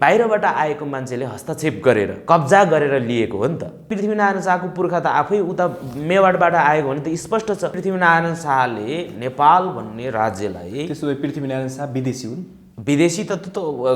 बाहिरबाट आएको मान्छेले हस्तक्षेप गरेर कब्जा गरेर लिएको हो नि त। पृथ्वीनारायण शाहको पुर्खा त आफै उता मेवाडबाट आएको हो नि त, स्पष्ट छ। पृथ्वीनारायण शाहले नेपाल भन्ने राज्यलाई, त्यसो भए पृथ्वीनारायण शाह विदेशी हुन्? विदेशी त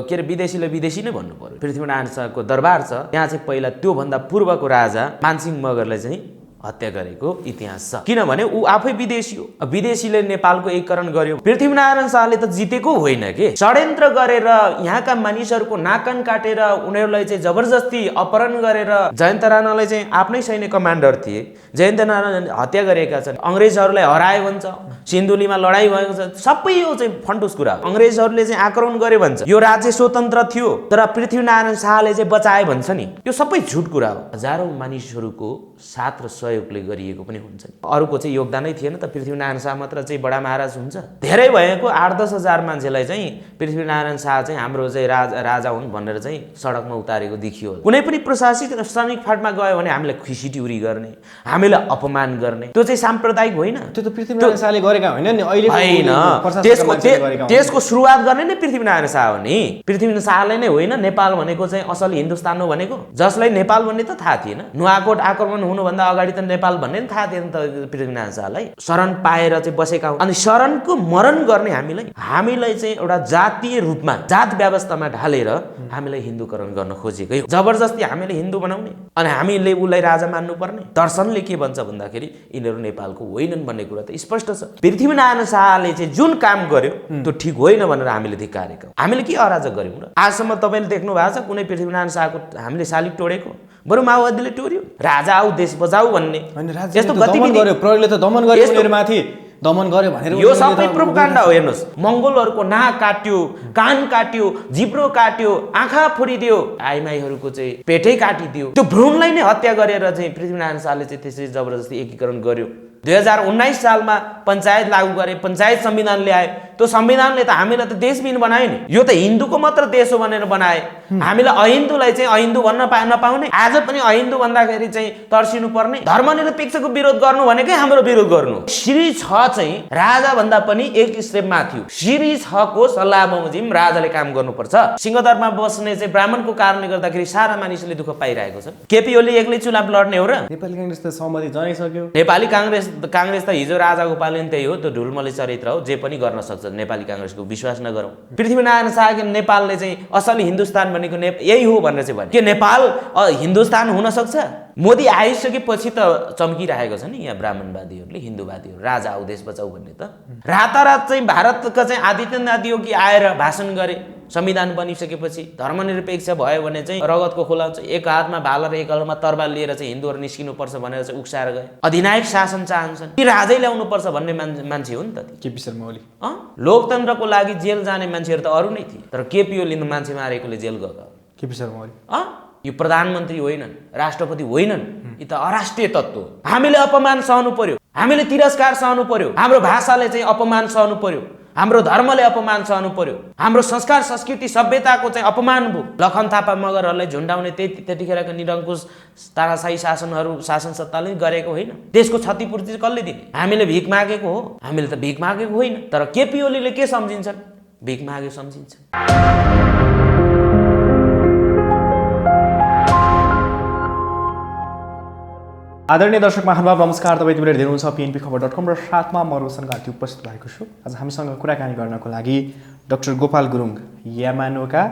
के अरे विदेशीलाई विदेशी नै भन्नु पर्यो। पृथ्वीनारायण शाहको दरबार छ यहाँ चाहिँ पहिला त्योभन्दा पूर्वको राजा मानसिंह मगरलाई चाहिँ हत्या गरेको इतिहास छ, किनभने ऊ आफै विदेशी हो। विदेशीले नेपालको एकीकरण गर्यो। पृथ्वीनारायण शाहले त जितेको होइन के, षड्यन्त्र गरेर यहाँका मानिसहरूको नाकन काटेर उनीहरूलाई चाहिँ जबरजस्ती अपहरण गरेर, जयन्त राणालाई चाहिँ आफ्नै सैन्य कमान्डर थिए, जयन्त राणाले हत्या गरेका छन्, अङ्ग्रेजहरूलाई हरायो भन्छ, सिन्धुलीमा लडाइँ भएको छ, सबै यो चाहिँ फन्टुस कुरा। अङ्ग्रेजहरूले चाहिँ आक्रमण गर्यो भन्छ, यो राज्य स्वतन्त्र थियो तर पृथ्वीनारायण शाहले चाहिँ बचाए भन्छ नि, यो सबै झुट कुरा हो। हजारौं मानिसहरूको साथ र सहयोगले गरिएको पनि हुन्छ नि, अरूको चाहिँ योगदानै थिएन त। पृथ्वीनारायण शाह मात्र चाहिँ बडा महाराज हुन्छ? धेरै भएको 8-10 हजार मान्छेलाई चाहिँ पृथ्वीनारायण शाह चाहिँ हाम्रो चाहिँ राजा हुन् भनेर चाहिँ सडकमा उतारेको देखियो। कुनै पनि प्रशासित सैनिक फाँटमा गयो भने हामीलाई खिसिटिउरी गर्ने, हामीलाई अपमान गर्ने, त्यो चाहिँ साम्प्रदायिक होइन। त्यो त पृथ्वीनारायण शाहले गरेका होइन नि, अहिले होइन, त्यसको सुरुवात गर्ने नै पृथ्वीनारायण शाह हो नि। पृथ्वीनारायण शाहले नै होइन नेपाल भनेको चाहिँ असल हिन्दुस्तान हो भनेको, जसलाई नेपाल भन्ने त थाहा थिएन। नुवाकोट आक्रमण हुनुभन्दा अगाडि त नेपाल भन्ने नि थाहा थिएन त पृथ्वीनारायण शाहलाई। शरण पाएर चाहिँ बसेका हुन्, अनि शरणको मरण गर्ने हामीलाई चाहिँ एउटा जातीय रूपमा जात व्यवस्थामा ढालेर हामीलाई हिन्दूकरण गर्न खोजेको हो। जबरजस्ती हामीले हिन्दू बनाउने अनि हामीले उसलाई राजा मान्नु पर्ने। दर्शनले के भन्छ भन्दाखेरि यिनीहरू नेपालको होइनन् भन्ने कुरा त स्पष्ट छ। पृथ्वीनारायण शाहले चाहिँ जुन काम गर्यो त्यो ठिक होइन भनेर हामीले धिक्कारेका हौं। हामीले के अराजक गर्यौं र? आजसम्म तपाईँले देख्नु भएको छ कुनै पृथ्वीनारायण शाहको हामीले शालिग तोडेको? बरु माओवादीले टोर्यो, राजा आऊ देश बचाऊ भन्ने यस्तो गतिविधि गर्यो। प्रहरीले त दमन गर्यो उनीहरुमाथि, दमन गर्यो भनेर यो सबै प्रोपागन्डा हो। हेर्नुस्, मंगोलहरुको नाक काट्यो, कान काट्यो, जिब्रो काट्यो, आँखा फोडिदियो, आइमाईहरुको चाहिँ पेटै काटिदियो। त्यो भ्रूणलाई नै हत्या गरेर चाहिँ पृथ्वीनारायण शाहले चाहिँ त्यसरी जबरजस्ती एकीकरण गर्यो। 2019 सालमा पञ्चायत लागू गरे, पञ्चायत संविधान ल्याए। त्यो संविधानले त हामीलाई त देशबिन बनायो नि। यो त हिन्दूको मात्र देश हो भनेर बनाए। हामीलाई अहिन्दूलाई चाहिँ अहिन्दू भन्न नपाउने, आज पनि अहिन्दू भन्दाखेरि चाहिँ तर्सिनु पर्ने। धर्मनिरपेक्षको विरोध गर्नु भनेकै हाम्रो विरोध गर्नु। श्री 6 चाहिँ राजा भन्दा पनि एक स्टेप माथि हो। श्री 6 को सल्लाह बमोजिम राजाले काम गर्नुपर्छ। सिंहदरमा बस्ने चाहिँ ब्राह्मणको कारणले गर्दाखेरि सारा मानिसले दुःख पाइरहेको छ। केपी ओली एक्लै चुनाव लड्ने हो र? नेपाली कांग्रेस त सहमति जनाइसक्यो। नेपाली कांग्रेस त हिजो राजाको पालन त्यही हो, त्यो ढुलमले चरित्र हो, जे पनि गर्न सक्छ। नेपाली कांग्रेसको विश्वास नगरौँ। पृथ्वीनारायण शाहले नेपालले चाहिँ असली हिन्दुस्तान भनेको यही हो भनेर चाहिँ भने के नेपाल हिन्दुस्तान हुन सक्छ? मोदी आइसकेपछि त चम्किरहेको छ नि यहाँ ब्राह्मणवादीहरूले, हिन्दूवादीहरू, राजा आऊ देश बचाऊ भन्ने त। रातारात चाहिँ भारतका चाहिँ आदित्यनाथ योगी आएर भाषण गरे। संविधान बनिसकेपछि धर्मनिरपेक्ष भयो भने चाहिँ रगतको खोला हुन्छ, एक हातमा भाला र एक हातमा तरबार लिएर चाहिँ हिन्दूहरू निस्किनु पर्छ भनेर चाहिँ उक्साएर गए। अधिनायक शासन चाहन्छन्, ती राजै ल्याउनु पर्छ भन्ने मान्छे हो नि त केपी शर्मा ओली। लोकतन्त्रको लागि जेल जाने मान्छेहरू त अरू नै थिए, तर केपी ओलीले मान्छे मारेकोले जेल गएको। केपी शर्मा ओली यो प्रधानमन्त्री होइनन्, राष्ट्रपति होइनन्, यी त अराष्ट्रिय तत्त्व हो। हामीले अपमान सहनु पर्यो, हामीले तिरस्कार सहनु पर्यो, हाम्रो भाषाले चाहिँ अपमान सहनु पर्यो, हाम्रो धर्मले अपमान सहनु पर्यो, हाम्रो संस्कार संस्कृति सभ्यताको चाहिँ अपमान भयो। लखन थापा मगरहरूलाई झुन्डाउने त्यतिखेरका निरङ्कुश तानाशाही शासन सत्ताले गरेको होइन। देशको क्षतिपूर्ति कसले दिने? हामीले भिख मागेको हो? हामीले त भिख मागेको होइन। तर केपी ओलीले के सम्झिन्छन्? भिख मागे सम्झिन्छन्। आदरणीय दर्शक महानुभाव नमस्कार, तपाईँ तिमीले हेर्दै हुनुहुन्छ pnpखबर.com र साथमा म रोशन घाटी उपस्थित भएको छु। आज हामीसँग कुराकानी गर्नको लागि डाक्टर गोपाल गुरुङ यामानोका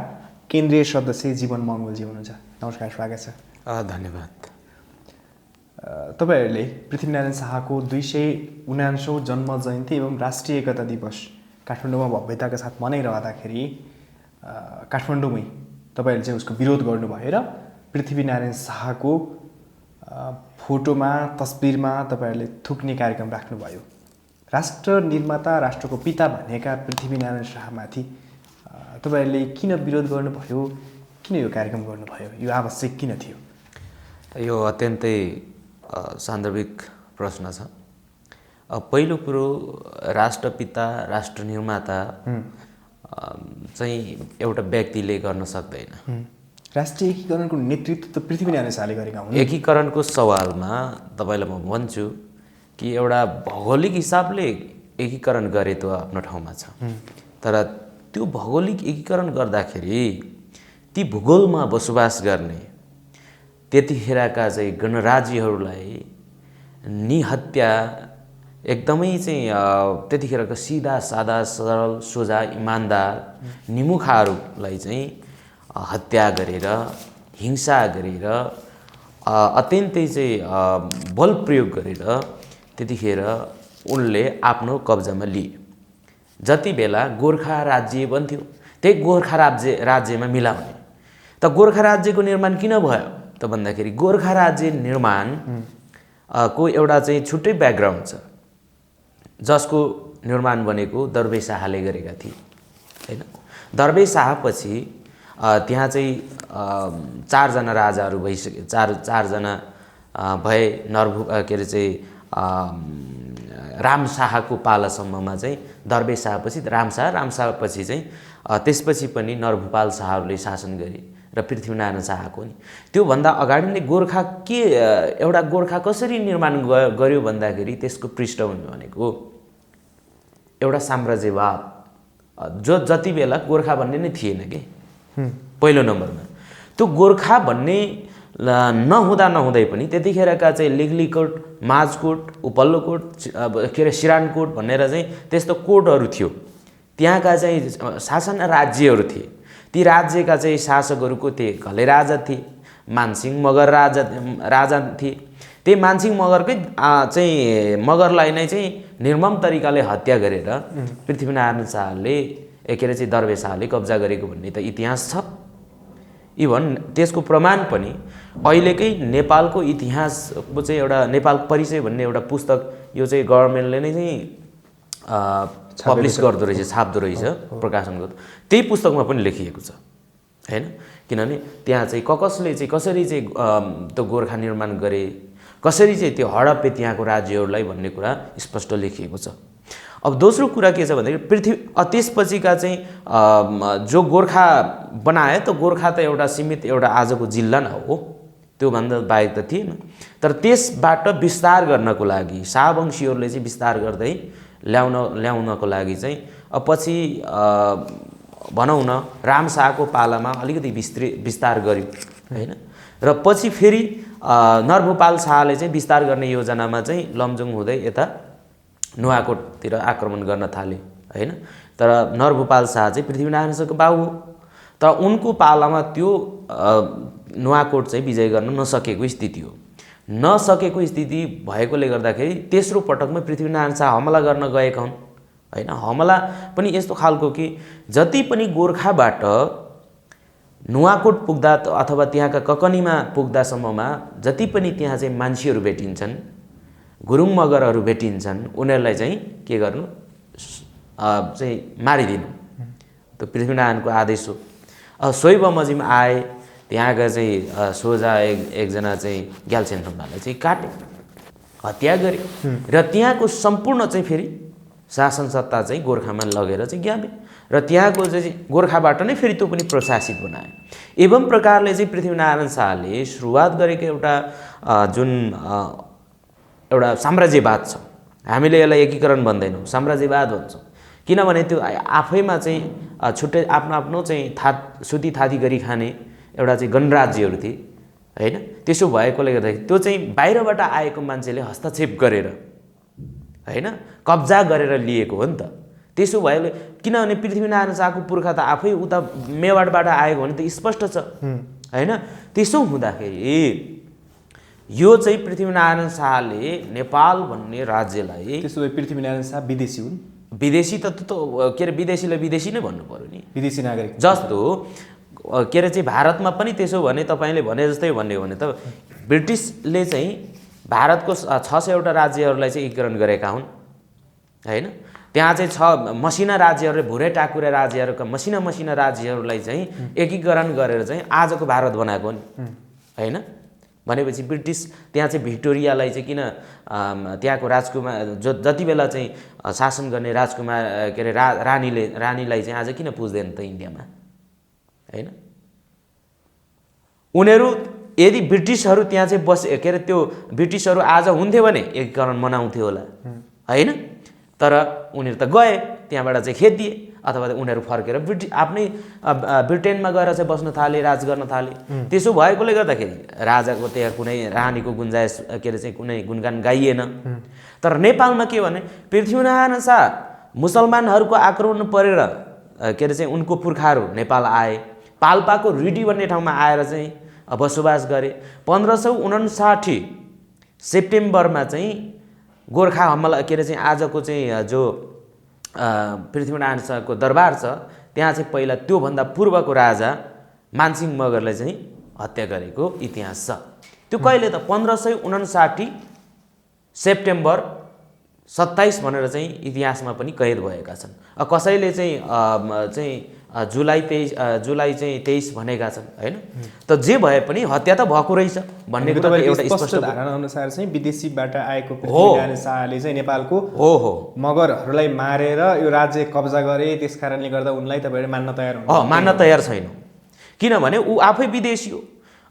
केन्द्रीय सदस्य जीवन मङ्गोलजी हुनुहुन्छ। नमस्कार, स्वागत छ। धन्यवाद। तपाईँहरूले पृथ्वीनारायण शाहको 279औं जन्म जयन्ती एवं राष्ट्रिय एकता दिवस काठमाडौँमा भव्यताका साथ मनाइरहँदाखेरि काठमाडौँमै तपाईँहरूले चाहिँ उसको विरोध गर्नुभयो र पृथ्वीनारायण शाहको फोटोमा तस्बिरमा तपाईँहरूले थुक्ने कार्यक्रम राख्नुभयो। राष्ट्र निर्माता, राष्ट्रको पिता भनेका पृथ्वीनारायण शाहमाथि तपाईँहरूले किन विरोध गर्नुभयो? किन यो कार्यक्रम गर्नुभयो? यो आवश्यक किन थियो? यो अत्यन्तै सान्दर्भिक प्रश्न छ। पहिलो कुरो, राष्ट्रपिता, राष्ट्र निर्माता चाहिँ एउटा व्यक्तिले गर्न सक्दैन। राष्ट्रिय एकीकरणको नेतृत्व त पृथ्वीनारायण शाहले गरेका हुन्। एकीकरणको सवालमा तपाईँलाई म भन्छु कि एउटा भौगोलिक हिसाबले एकीकरण गरे त आफ्नो ठाउँमा छ, तर त्यो भौगोलिक एकीकरण गर्दाखेरि ती भूगोलमा बसोबास गर्ने त्यतिखेरका चाहिँ गणराज्यहरूलाई निहत्या एकदमै चाहिँ त्यतिखेरको सिधा सादा सरल सोझा इमान्दार निमुखाहरूलाई चाहिँ हत्या गरेर हिंसा गरेर अत्यन्तै चाहिँ बल प्रयोग गरेर त्यतिखेर उनले आफ्नो कब्जामा लिए। जति बेला गोर्खा राज्य बन्थ्यो त्यही गोर्खा राज्यमा मिलाउने। त गोर्खा राज्यको निर्माण किन भयो त भन्दाखेरि गोर्खा राज्य निर्माण को एउटा चाहिँ छुट्टै ब्याकग्राउन्ड छ, जसको निर्माण बनेको दरबे शाहले गरेका थिए हैन। दरबे शाहपछि त्यहाँ चाहिँ चारजना राजाहरू भइसके, चारजना भए। के अरे चाहिँ रामशाहको पालासम्ममा चाहिँ दरबे शाहपछि रामशाहपछि चाहिँ त्यसपछि पनि नरभूपाल शाहहरूले शासन गरे र पृथ्वीनारायण शाहको नि। त्योभन्दा अगाडि नै गोर्खा के एउटा गोर्खा कसरी निर्माण गर्यो भन्दाखेरि त्यसको पृष्ठभूमि भनेको एउटा साम्राज्यवाद, जो जति बेला गोर्खा भन्ने नै थिएन कि पहिलो नम्बरमा। त्यो गोर्खा भन्ने नहुँदै पनि त्यतिखेरका चाहिँ लिग्लीकोट, माझकोट, उपल्लोकोट, के अरे सिरानकोट भनेर चाहिँ त्यस्तो कोटहरू थियो। त्यहाँका चाहिँ शासन राज्यहरू थिए। ती राज्यका चाहिँ शासकहरूको त्यही घले राजा थिए, मानसिंह मगर राजा थिए। त्यही मानसिंह मगरकै चाहिँ मगरलाई नै चाहिँ निर्मम तरिकाले हत्या गरेर पृथ्वीनारायण शाहले के अरे चाहिँ दरबे शाहले कब्जा गरेको भन्ने त इतिहास छ। इभन त्यसको प्रमाण पनि अहिलेकै नेपालको इतिहासको चाहिँ एउटा नेपाल परिचय भन्ने एउटा पुस्तक यो चाहिँ गभर्मेन्टले नै चाहिँ पब्लिस गर्दो रहेछ, छाप्दो रहेछ, प्रकाशन गर्दो। त्यही पुस्तकमा पनि लेखिएको छ हैन। किनभने त्यहाँ चाहिँ कसले चाहिँ कसरी चाहिँ त्यो गोर्खा निर्माण गरे, कसरी चाहिँ त्यो हडप्पे त्यहाँको राज्यहरूलाई भन्ने कुरा स्पष्ट लेखिएको छ। अब दोस्रो कुरा के छ भन्दाखेरि त्यसपछिका चाहिँ जो गोर्खा बनाए त गोर्खा त एउटा सीमित एउटा आजको जिल्ला न हो, त्योभन्दा बाहेक त थिएन। तर त्यसबाट विस्तार गर्नको लागि शाहवंशीहरूले चाहिँ विस्तार गर्दै ल्याउनको लागि चाहिँ पछि भनौँ न रामशाहको पालामा अलिकति विस्तार गर्यो हैन। र पछि फेरि नरभूपाल शाहले चाहिँ विस्तार गर्ने योजनामा चाहिँ लमजुङ हुँदै यता नुवाकोटतिर आक्रमण गर्न थाले हैन। तर नरभूपाल शाह चाहिँ पृथ्वीनारायण शाहको बाबु हो। तर उनको पालामा त्यो नुवाकोट चाहिँ विजय गर्न नसकेको स्थिति हो। नसकेको स्थिति भएकोले गर्दाखेरि तेस्रो पटकमा पृथ्वीनारायण शाह हमला गर्न गएका हुन् हैन। हमला पनि यस्तो खालको कि जति पनि गोर्खाबाट नुवाकोट पुग्दा अथवा त्यहाँका ककनीमा पुग्दासम्ममा जति पनि त्यहाँ चाहिँ मान्छेहरू भेटिन्छन्, गुरुङ मगरहरू भेटिन्छन्, उनीहरूलाई चाहिँ के गर्नु चाहिँ मारिदिनु। त्यो पृथ्वीनारायणको आदेश हो। सोही बमोजिम आए, त्यहाँका चाहिँ सोझा एकजना चाहिँ ग्याल्छेन ढुङ्गालाई चाहिँ काटे, हत्या गरे र त्यहाँको सम्पूर्ण चाहिँ फेरि शासन सत्ता चाहिँ गोर्खामा लगेर चाहिँ ग्याबे र त्यहाँको चाहिँ गोर्खाबाट नै फेरि त्यो पनि प्रशासित बनायो। एवं प्रकारले चाहिँ पृथ्वीनारायण शाहले सुरुवात गरेको एउटा जुन एउटा साम्राज्यवाद छ, हामीले यसलाई एकीकरण भन्दैनौँ, साम्राज्यवाद भन्छौँ। किनभने त्यो आफैमा चाहिँ छुट्टै आफ्नो चाहिँ सुती थाती गरी खाने एउटा चाहिँ गणराज्यहरू थिए हैन। त्यसो भएकोले गर्दाखेरि त्यो चाहिँ बाहिरबाट आएको मान्छेले हस्तक्षेप गरेर हैन कब्जा गरेर लिएको हो नि त। त्यसो भएले किनभने पृथ्वीनारायण शाहको पुर्खा त आफै उता मेवाडबाट आएको भने त स्पष्ट छ हैन। त्यसो हुँदाखेरि यो चाहिँ पृथ्वीनारायण शाहले नेपाल भन्ने राज्यलाई, त्यसो भए पृथ्वीनारायण शाह विदेशी हुन्? विदेशी त के अरे विदेशीलाई विदेशी नै भन्नु पर्यो नि, विदेशी नागरिक। जस्तो के अरे चाहिँ भारतमा पनि त्यसो भने तपाईँले भने जस्तै भन्ने हो भने त ब्रिटिसले चाहिँ भारतको 600वटा राज्यहरूलाई चाहिँ एकीकरण गरेका हुन् हैन। त्यहाँ चाहिँ 6 मसिना राज्यहरूले, भुरे टाकुरे राज्यहरूका मसिना राज्यहरूलाई चाहिँ एकीकरण गरेर चाहिँ आजको भारत बनाएको नि हैन। भनेपछि ब्रिटिस त्यहाँ चाहिँ भिक्टोरियालाई चाहिँ किन त्यहाँको राजकुमार जति बेला चाहिँ शासन गर्ने राजकुमार के अरे रानीलाई चाहिँ आज किन पुज्दैन त इन्डियामा हैन। उनीहरू यदि ब्रिटिसहरू त्यहाँ चाहिँ के अरे त्यो ब्रिटिसहरू आज हुन्थ्यो भने एकीकरण मनाउँथ्यो होला हैन। तर उनीहरू त गए, त्यहाँबाट चाहिँ खेदिए। अथवा उनीहरू फर्केर आफ्नै ब्रिटेनमा गएर चाहिँ बस्न थाले, राज गर्न थाले। त्यसो भएकोले गर्दाखेरि राजाको त्यहाँ कुनै रानीको गुन्जाइस के अरे चाहिँ कुनै गुणगान गाइएन। तर नेपालमा के भने पृथ्वीनारायण शाह मुसलमानहरूको आक्रमण परेर के अरे चाहिँ उनको पुर्खाहरू नेपाल आए, पाल्पाको रिडी भन्ने ठाउँमा आएर चाहिँ बसोबास गरे। 1559 सेप्टेम्बरमा चाहिँ गोर्खा हमला के अरे चाहिँ आजको चाहिँ जो पृथ्वीनारायण शाहको दरबार छ त्यहाँ चाहिँ पहिला त्योभन्दा पूर्वको राजा मानसिंह मगरले चाहिँ हत्या गरेको इतिहास छ। त्यो कहिले त 1559 सेप्टेम्बर 27 भनेर चाहिँ इतिहासमा पनि कैद भएका छन्। कसैले चाहिँ जुलाई 23 भनेका छन् हैन। त जे भए पनि हत्या त भएको रहेछ भन्ने कुरा एउटा स्पष्ट धारणा अनुसार चाहिँ विदेशीबाट आएको पृथ्वीनारायण शाहले चाहिँ नेपालको मगरहरूलाई मारेर यो राज्य कब्जा गरे, त्यसकारणले गर्दा उनलाई तपाईहरुले मान्न तयार हुनुहुन्छ? मान्न तयार छैन, किनभने ऊ आफै विदेशी हो।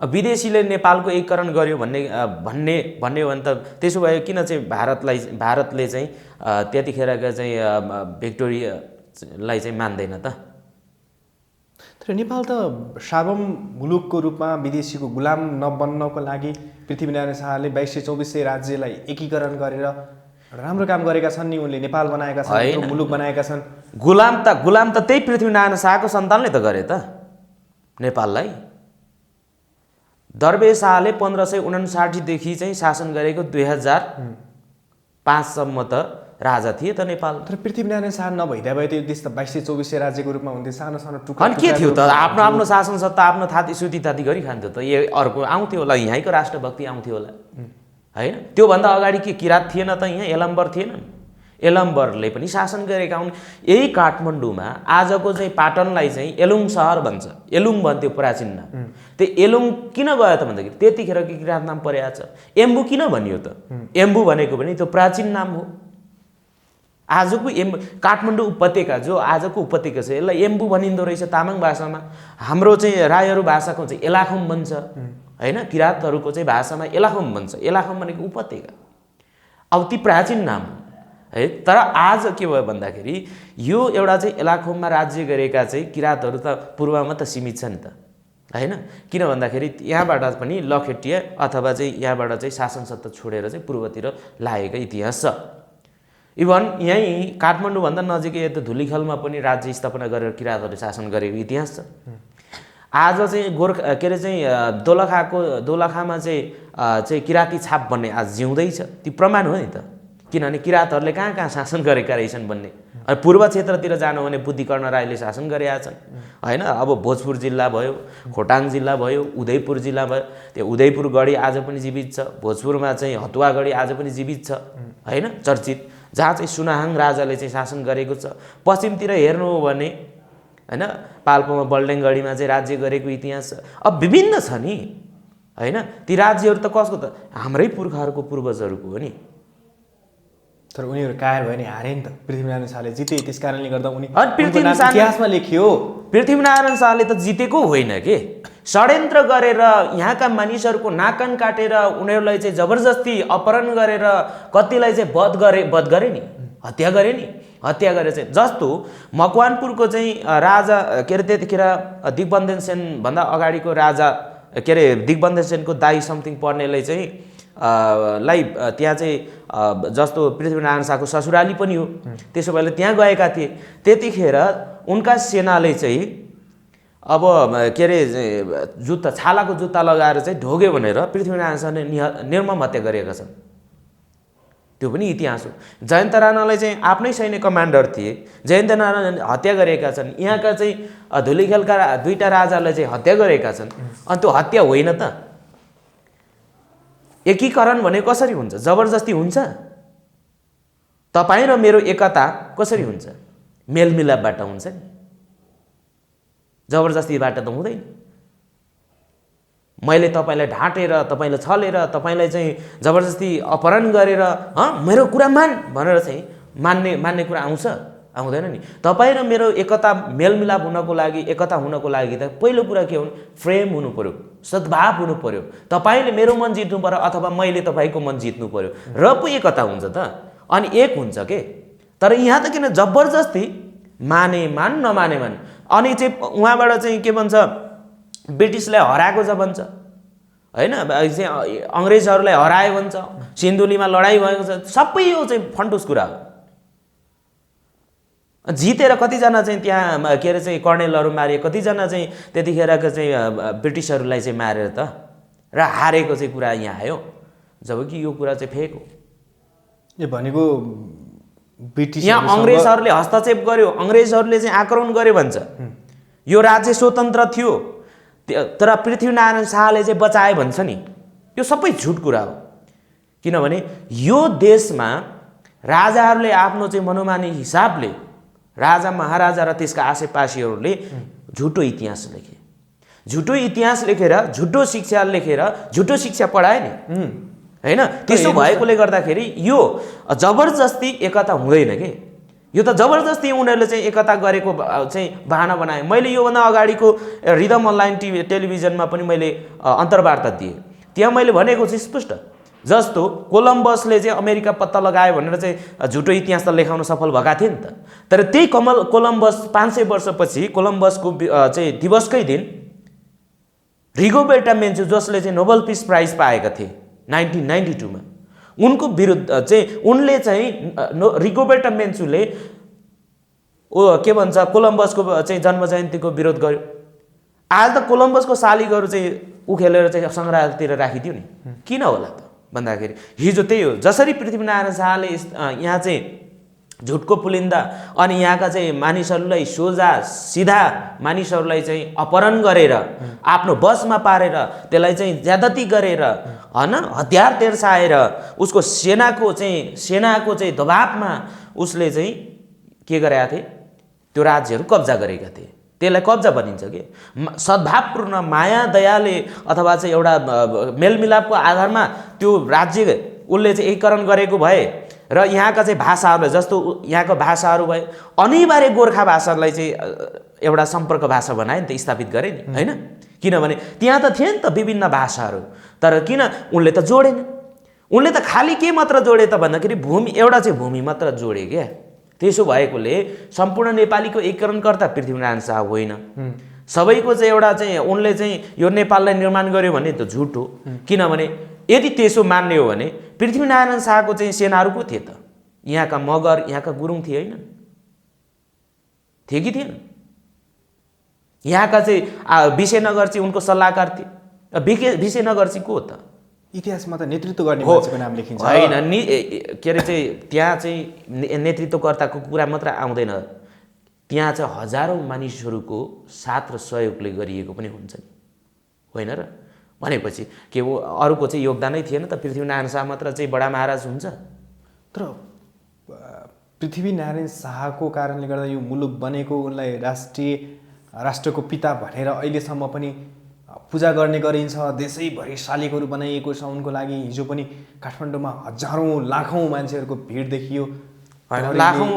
विदेशीले नेपालको एकीकरण गर्यो भन्ने हो भने त त्यसो भए किन चाहिँ भारतले चाहिँ त्यतिखेरका चाहिँ भिक्टोरियालाई चाहिँ मान्दैन त? तर नेपाल त सार्वभौम मुलुकको रूपमा विदेशीको गुलाम नबन्नको लागि पृथ्वीनारायण शाहले 2200-2400 राज्यलाई एकीकरण गरेर राम्रो काम गरेका छन् नि। उनले नेपाल बनाएका छन्, मुलुक बनाएका छन्। गुलाम त त्यही पृथ्वीनारायण शाहको सन्तानले त गरे त नेपाललाई। दरबे शाहले 1559 देखि चाहिँ शासन गरेको 2005 सम्म त राजा थिए त नेपाल। तर पृथ्वीनारायण शाह नभइदा भए त्यो देश त 2200-2400 राज्यको रूपमा हुन्थ्यो, सानो सानो टुक्रा। अनि के थियो त? आफ्नो शासन सत्ता आफ्नो थाती सुती ताती गरी खान्थ्यो त। यो अर्को आउँथ्यो होला, यहीँको राष्ट्रभक्ति आउँथ्यो होला हैन। त्योभन्दा अगाडि के किरात थिएन त? यहाँ एलम्बर थिएनन्? एलम्बरले पनि शासन गरेका हुन्। यही काठमाडौँमा आजको चाहिँ पाटनलाई चाहिँ एलुङ सहर भन्छ, एलुङ भन्थ्यो प्राचीन नाम। त्यो एलुङ किन गयो त भन्दाखेरि त्यतिखेरको किरात नाम परेको छ। एम्बु किन भनियो त? एम्बु भनेको पनि त्यो प्राचीन नाम हो। आजको काठमाडौँ उपत्यका जो आजको उपत्यका छ यसलाई एम्बु भनिँदो रहेछ तामाङ भाषामा। हाम्रो चाहिँ राईहरू भाषाको चाहिँ एलाखम भन्छ हैन, किरातहरूको चाहिँ भाषामा एलाखम भन्छ। एलाखम भनेको उपत्यका, अब ती प्राचीन नाम है। तर आज के भयो भन्दाखेरि यो एउटा चाहिँ एलाखममा राज्य गरेका चाहिँ किरातहरू त पूर्वमा त सीमित छ नि त हैन। किन भन्दाखेरि यहाँबाट पनि लखेटिया अथवा चाहिँ यहाँबाट चाहिँ शासन सत्ता छोडेर चाहिँ पूर्वतिर लागेको इतिहास छ। इभन यहीँ काठमाडौँभन्दा नजिकै यता धुलीखलमा पनि राज्य स्थापना गरेर किरातहरूले शासन गरेको इतिहास छ। आज चाहिँ गोर्खा के अरे चाहिँ दोलखामा चाहिँ किराती छाप भन्ने आज जिउँदैछ। ती प्रमाण हो नि त, किनभने किरातहरूले कहाँ कहाँ शासन गरेका रहेछन् भन्ने। पूर्व क्षेत्रतिर जानु भने बुद्धिकर्ण राईले शासन गरेका छन् हैन। अब भोजपुर जिल्ला भयो, खोटाङ जिल्ला भयो, उदयपुर जिल्ला भयो। त्यो उदयपुर गढी आज पनि जीवित छ, भोजपुरमा चाहिँ हतुवा गढी आज पनि जीवित छ हैन, चर्चित, जहाँ चाहिँ सुनाहाङ राजाले चाहिँ शासन गरेको छ। पश्चिमतिर हेर्नु हो भने हैन पाल्पामा बल्डेङगढीमा चाहिँ राज्य गरेको इतिहास छ। अब विभिन्न छ नि हैन। ती राज्यहरू त कसको त? हाम्रै पुर्खाहरूको पूर्वजहरूको हो नि। तर उनीहरू कायर भयो नि, हारे नि त। पृथ्वीनारायण शाहले जिते, त्यसकारणले गर्दा उनी इतिहासमा लेखियो। पृथ्वीनारायण शाहले त जितेको होइन के, षड्यन्त्र गरेर यहाँका मानिसहरूको नाकन काटेर उनीहरूलाई चाहिँ जबरजस्ती अपहरण गरेर कतिलाई चाहिँ वध गरे नि, हत्या गरे नि। हत्या गरे चाहिँ जस्तो मकवानपुरको चाहिँ राजा के अरे त्यतिखेर दिग्बन्धन सेन भन्दा अगाडिको राजा के अरे दिग्बन्धन सेनको दाई समथिङ पर्नेले चाहिँ त्यहाँ चाहिँ जस्तो पृथ्वीनारायण शाहको ससुराली पनि हो, त्यसो भएले त्यहाँ गएका थिए। त्यतिखेर उनका सेनाले चाहिँ अब के अरे जुत्ता छालाको जुत्ता लगाएर चाहिँ ढोग्यो भनेर पृथ्वीनारायण शाहले निर्मम हत्या गरेका छन्। त्यो पनि इतिहास हो। जयन्त राणालाई चाहिँ आफ्नै सैन्य कमान्डर थिए, जयन्त राणाले हत्या गरेका छन्। यहाँका चाहिँ धुलीखेलका दुईटा राजालाई चाहिँ हत्या गरेका छन्। अनि त्यो हत्या होइन त? एकीकरण भने कसरी हुन्छ? जबरजस्ती हुन्छ? तपाईँ र मेरो एकता कसरी हुन्छ? मेलमिलापबाट हुन्छ नि, जबरजस्तीबाट त हुँदैन। मैले तपाईँलाई ढाँटेर, तपाईँलाई छलेर, तपाईँलाई चाहिँ जबरजस्ती अपहरण गरेर मेरो कुरा मान भनेर चाहिँ मान्ने कुरा आउँछ? आउँदैन नि। तपाईँ र मेरो एकता मेलमिलाप हुनको लागि, एकता हुनको लागि त पहिलो कुरा के हो? फ्रेम हुनु पर्यो, सद्भाव हुनु पर्यो। तपाईँले मेरो मन जित्नु पर्यो अथवा मैले तपाईँको मन जित्नु पर्यो, र पो एकता हुन्छ त। अनि एक हुन्छ के। तर यहाँ त किन जबरजस्ती माने मान नमाने मान। अनि चाहिँ उहाँबाट चाहिँ के भन्छ, ब्रिटिसलाई हराएको छ भन्छ होइन, चाहिँ अङ्ग्रेजहरूलाई हरायो भन्छ, सिन्धुलीमा लडाइँ भएको छ, सबै यो चाहिँ फन्टुस कुरा हो। जितेर कतिजना चाहिँ त्यहाँ के अरे चाहिँ कर्णेलहरू मारिए, कतिजना चाहिँ त्यतिखेरको चाहिँ ब्रिटिसहरूलाई चाहिँ मारेर त, र हारेको चाहिँ कुरा यहाँ आयो, जबकि यो कुरा चाहिँ फेक हो। यो भनेको ब्रिटिस यहाँ अङ्ग्रेजहरूले हस्तक्षेप गर्यो, अङ्ग्रेजहरूले चाहिँ आक्रमण गर्यो भन्छ। यो राज्य स्वतन्त्र थियो तर पृथ्वीनारायण शाहले चाहिँ बचाए भन्छ नि, यो सबै झुट कुरा हो। किनभने यो देशमा राजाहरूले आफ्नो चाहिँ मनोमानी हिसाबले, राजा महाराजा र त्यसका आसेपासीहरूले झुटो इतिहास लेखे, झुटो इतिहास लेखेर झुटो शिक्षा लेखेर झुटो शिक्षा पढाए नि होइन। त्यसो भएकोले गर्दाखेरि यो जबरजस्ती एकता हुँदैन के, यो त जबरजस्ती उनीहरूले चाहिँ एकता गरेको चाहिँ बहाना बनाए। मैले योभन्दा अगाडिको रिदम अनलाइन टेलिभिजनमा पनि मैले अन्तर्वार्ता दिएँ, त्यहाँ मैले भनेको चाहिँ स्पष्ट, जस्तो कोलम्बसले चाहिँ अमेरिका पत्ता लगायो भनेर चाहिँ झुटो इतिहास त लेखाउन सफल भएका थिए नि त। तर त्यही कोलम्बस 500 वर्षपछि कोलम्बसको चाहिँ दिवसकै दिन रिगोबेर्टा मेन्चु, जसले चाहिँ नोबेल पिस प्राइज पाएका थिए 1992 मा, उनको विरुद्ध चाहिँ उनले चाहिँ रिगोबेर्टा मेन्चुले के भन्छ कोलम्बसको चाहिँ जन्म जयन्तीको विरोध गर्यो। आज त कोलम्बसको शालिगहरू चाहिँ उखेलेर चाहिँ सङ्ग्रहालयतिर राखिदियो नि, किन होला त भन्दाखेरि हिजो त्यही हो। जसरी पृथ्वीनारायण शाहले यहाँ चाहिँ झुटको पुलिन्दा अनि यहाँका चाहिँ मानिसहरूलाई सोझा सिधा मानिसहरूलाई चाहिँ अपहरण गरेर आफ्नो बसमा पारेर त्यसलाई चाहिँ ज्यादती गरेर होइन हतियार तेर्साएर उसको सेनाको चाहिँ दबावमा उसले चाहिँ के गरेका थिए, त्यो राज्यहरू कब्जा गरेका थिए। त्यसलाई कब्जा भनिन्छ कि सद्भावपूर्ण माया दयाले अथवा चाहिँ एउटा मेलमिलापको आधारमा त्यो राज्य उसले चाहिँ एकीकरण गरेको भए र यहाँका चाहिँ भाषाहरूलाई, जस्तो यहाँको भाषाहरू भए, अनिवार्य गोर्खा भाषालाई चाहिँ एउटा सम्पर्क भाषा बनाए नि त, स्थापित गरे नि होइन। किनभने त्यहाँ त थिए नि त विभिन्न भाषाहरू, तर किन उनले त जोडेन, उनले त खालि के मात्र जोडे त भन्दाखेरि भूमि, एउटा चाहिँ भूमि मात्र जोडे क्या। त्यसो भएकोले सम्पूर्ण नेपालीको एकीकरणकर्ता पृथ्वीनारायण शाह होइन, सबैको चाहिँ एउटा चाहिँ उनले चाहिँ यो नेपाललाई निर्माण गर्यो भने त झुट हो। किनभने यदि त्यसो मान्ने हो भने पृथ्वीनारायण शाहको चाहिँ सेनाहरू को थिए त, यहाँका मगर, यहाँका गुरुङ थिए होइन, थिए कि थिएन? यहाँका चाहिँ विशेनगर चाहिँ उनको सल्लाहकार थिए। विशेनगर चाहिँ को हो त? इतिहासमा त नेतृत्व गर्ने मान्छेको नाम लेखिन्छ होइन, के अरे चाहिँ त्यहाँ चाहिँ नेतृत्वकर्ताको कुरा मात्र आउँदैन, त्यहाँ चाहिँ हजारौँ मानिसहरूको साथ र सहयोगले गरिएको पनि हुन्छ नि होइन र। भनेपछि के हो, अरूको चाहिँ योगदानै थिएन त, पृथ्वीनारायण शाह मात्र चाहिँ बडा महाराज हुन्छ? तर पृथ्वीनारायण शाहको कारणले गर्दा यो मुलुक बनेको, उनलाई राष्ट्रको पिता भनेर अहिलेसम्म पनि पूजा गर्ने गरिन्छ, देशैभरि शालिगहरू बनाइएको छ उनको लागि। हिजो पनि काठमाडौँमा हजारौँ लाखौँ मान्छेहरूको भिड देखियो। लाखौँ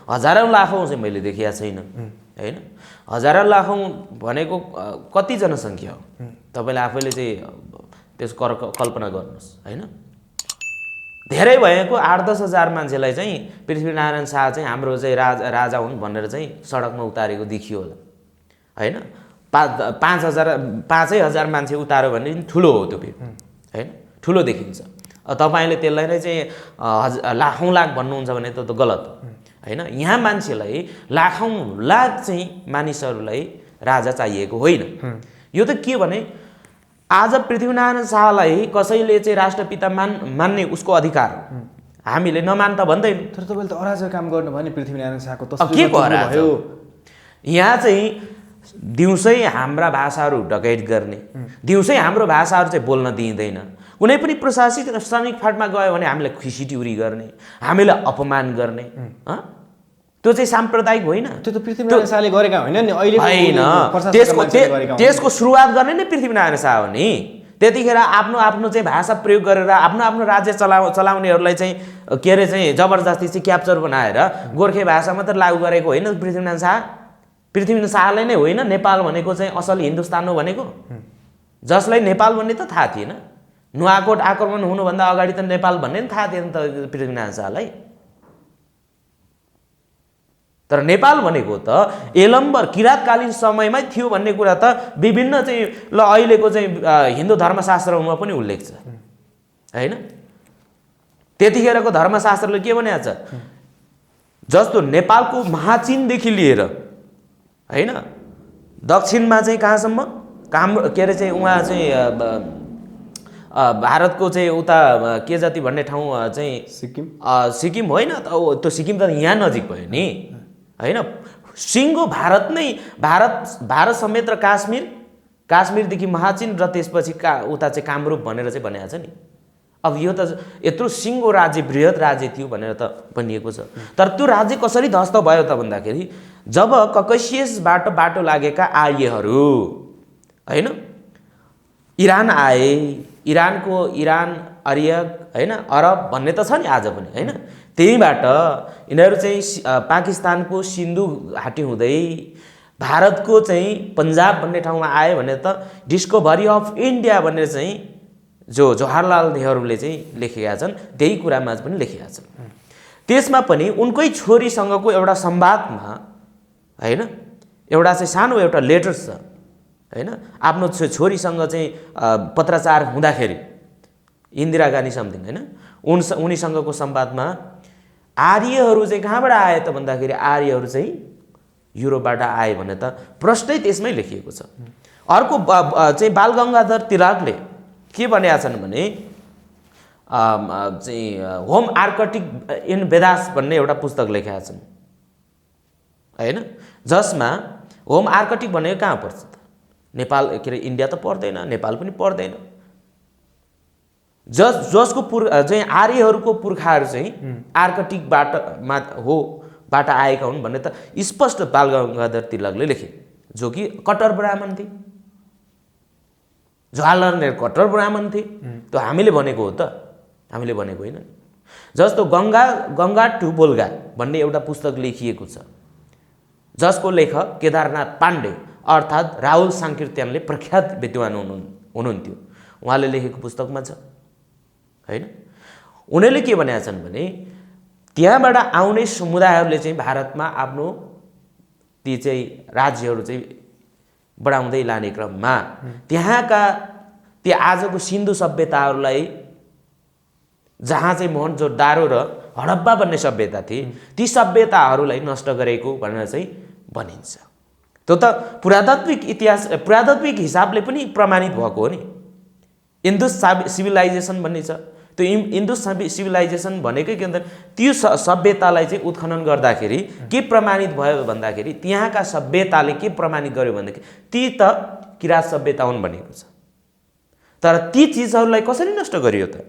हजारौँ लाखौँ चाहिँ मैले देखिया छैन होइन। हजारौँ लाखौँ भनेको कति जनसङ्ख्या हो तपाईँले आफैले चाहिँ त्यसको कल्पना गर्नुहोस् होइन। धेरै भएको 8-10 हजार मान्छेलाई चाहिँ पृथ्वीनारायण शाह चाहिँ हाम्रो चाहिँ राजा हुन् भनेर चाहिँ सडकमा उतारेको देखियो होला होइन। 5,000 मान्छे उतार्यो भने ठुलो हो त्यो भिड होइन, ठुलो देखिन्छ। तपाईँले त्यसलाई नै चाहिँ लाखौँ लाख भन्नुहुन्छ भने त गलत होइन। यहाँ मान्छेलाई लाखौँ लाख चाहिँ मानिसहरूलाई राजा चाहिएको होइन। यो त के भने आज पृथ्वीनारायण शाहलाई कसैले चाहिँ राष्ट्रपिता मान्ने उसको अधिकार हो, हामीले नमान त भन्दैन। तर तपाईँले त अराजक काम गर्नुभयो नि पृथ्वीनारायण शाहको के भयो? यहाँ चाहिँ दिउँसै हाम्रा भाषाहरू डकैत गर्ने, दिउँसै हाम्रो भाषाहरू चाहिँ बोल्न दिइँदैन, कुनै पनि प्रशासित श्रमिक फाँटमा गयो भने हामीलाई खिसिटिउरी गर्ने, हामीलाई अपमान गर्ने, त्यो चाहिँ साम्प्रदायिक होइन। त्यो त पृथ्वीनारायण शाहले गरेका होइन नि, अहिले होइन। त्यसको सुरुवात गर्ने नै पृथ्वीनारायण शाह हो नि। त्यतिखेर आफ्नो चाहिँ भाषा प्रयोग गरेर आफ्नो राज्य चलाउनेहरूलाई चाहिँ के अरे चाहिँ जबरजस्ती चाहिँ क्याप्चर बनाएर गोर्खे भाषा मात्र लागू गरेको होइन पृथ्वीनारायण शाह। पृथ्वीनारायण शाहले नै होइन नेपाल भनेको चाहिँ असल हिन्दुस्तान हो भनेको, जसलाई नेपाल भन्ने त थाहा थिएन। नुवाकोट आक्रमण हुनुभन्दा अगाडि त नेपाल भन्ने पनि थाहा थिएन त पृथ्वीनारायण शाहलाई। तर नेपाल भनेको त एलम्बर किराँतकालीन समयमै थियो भन्ने कुरा त विभिन्न चाहिँ ल अहिलेको चाहिँ हिन्दू धर्मशास्त्रहरूमा पनि उल्लेख छ हैन। त्यतिखेरको धर्मशास्त्रले के भनेको छ, जस्तो नेपालको महाचिनदेखि लिएर हैन दक्षिणमा चाहिँ कहाँसम्म के अरे चाहिँ उहाँ चाहिँ भारतको चाहिँ उता के जाति भन्ने ठाउँ चाहिँ सिक्किम होइन त, त्यो सिक्किम त यहाँ नजिक भयो नि हैन। सिङ्गो भारत नै भारत समेत र काश्मीरदेखि महाचिन र त्यसपछि उता चाहिँ कामरूप भनेर चाहिँ भनेको छ नि। अब यो त यत्रो सिङ्गो राज्य बृहत राज्य थियो भनेर त भनिएको छ। तर त्यो राज्य कसरी ध्वस्त भयो त भन्दाखेरि जब ककेसियसबाट बाटो लागेका आर्यहरू हैन इरान आए, इरान आर्य हैन अरब भन्ने त छ नि आज पनि हैन। त्यहीबाट यिनीहरू चाहिँ पाकिस्तानको सिन्धु घाटी हुँदै भारतको चाहिँ पन्जाब भन्ने ठाउँमा आए भने त डिस्कभरी अफ इन्डिया भनेर चाहिँ जो जवाहरलाल नेहरूले चाहिँ लेखेका छन् त्यही कुरामा पनि लेखेका छन्। त्यसमा पनि उनकै छोरीसँगको एउटा संवादमा हैन एउटा चाहिँ सानो एउटा लेटर छ हैन। आफ्नो छोरीसँग चाहिँ पत्राचार हुँदाखेरि इन्दिरा गान्धी समथिङ हैन उनीसँगको संवादमा आर्यहरू चाहिँ कहाँबाट आए त भन्दाखेरि आर्यहरू चाहिँ युरोपबाट आए भने त प्रष्टै त्यसमै लेखिएको छ। अर्को चाहिँ बालगङ्गाधर तिलकले के भनेका छन् भने चाहिँ होम आर्कटिक इन वेदास भन्ने एउटा पुस्तक लेखेका छन् हैन, जसमा होम आर्कटिक भनेको कहाँ पर्छ त, नेपाल के अरे इन्डिया त पर्दैन, नेपाल पनि पर्दैन। जसको चाहिँ आर्यहरूको पुर्खाहरू चाहिँ आर्कटिकबाट आएका हुन् भन्ने त स्पष्ट बालगङ्गाधर तिलकले लेखे, जो कि कट्टर ब्राह्मण थिए। जवाहरलाल नेहरू कट्टर ब्राह्मण थिए, त्यो हामीले भनेको हो त, हामीले भनेको होइन। जस्तो गङ्गा टु बोल्गा भन्ने एउटा पुस्तक लेखिएको छ, जसको लेखक केदारनाथ पाण्डे अर्थात् राहुल साङ्कीर्त्यनले प्रख्यात विद्वान हुनुहुन्थ्यो, उहाँले लेखेको पुस्तकमा छ हैन। उनीहरूले के भनेका छन् भने त्यहाँबाट आउने समुदायहरूले चाहिँ भारतमा आफ्नो ती चाहिँ राज्यहरू चाहिँ बढाउँदै लाने क्रममा त्यहाँका ती आजको सिन्धु सभ्यताहरूलाई जहाँ चाहिँ मोहनजोदारो र हडप्पा भन्ने सभ्यता थिए ती सभ्यताहरूलाई नष्ट गरेको भनेर चाहिँ भनिन्छ। त्यो त पुरातात्विक हिसाबले पनि प्रमाणित भएको हो नि। इन्दुस सिभिलाइजेसन भन्ने छ, त्यो इन्दुस सिभिलाइजेसन भनेकै के भन्दा त्यो सभ्यतालाई चाहिँ उत्खनन गर्दाखेरि के प्रमाणित भयो भन्दाखेरि त्यहाँका सभ्यताले के प्रमाणित गर्यो भन्दाखेरि ती त किराँत सभ्यता हुन् भनेको छ। तर ती चिजहरूलाई कसरी नष्ट गरियो त?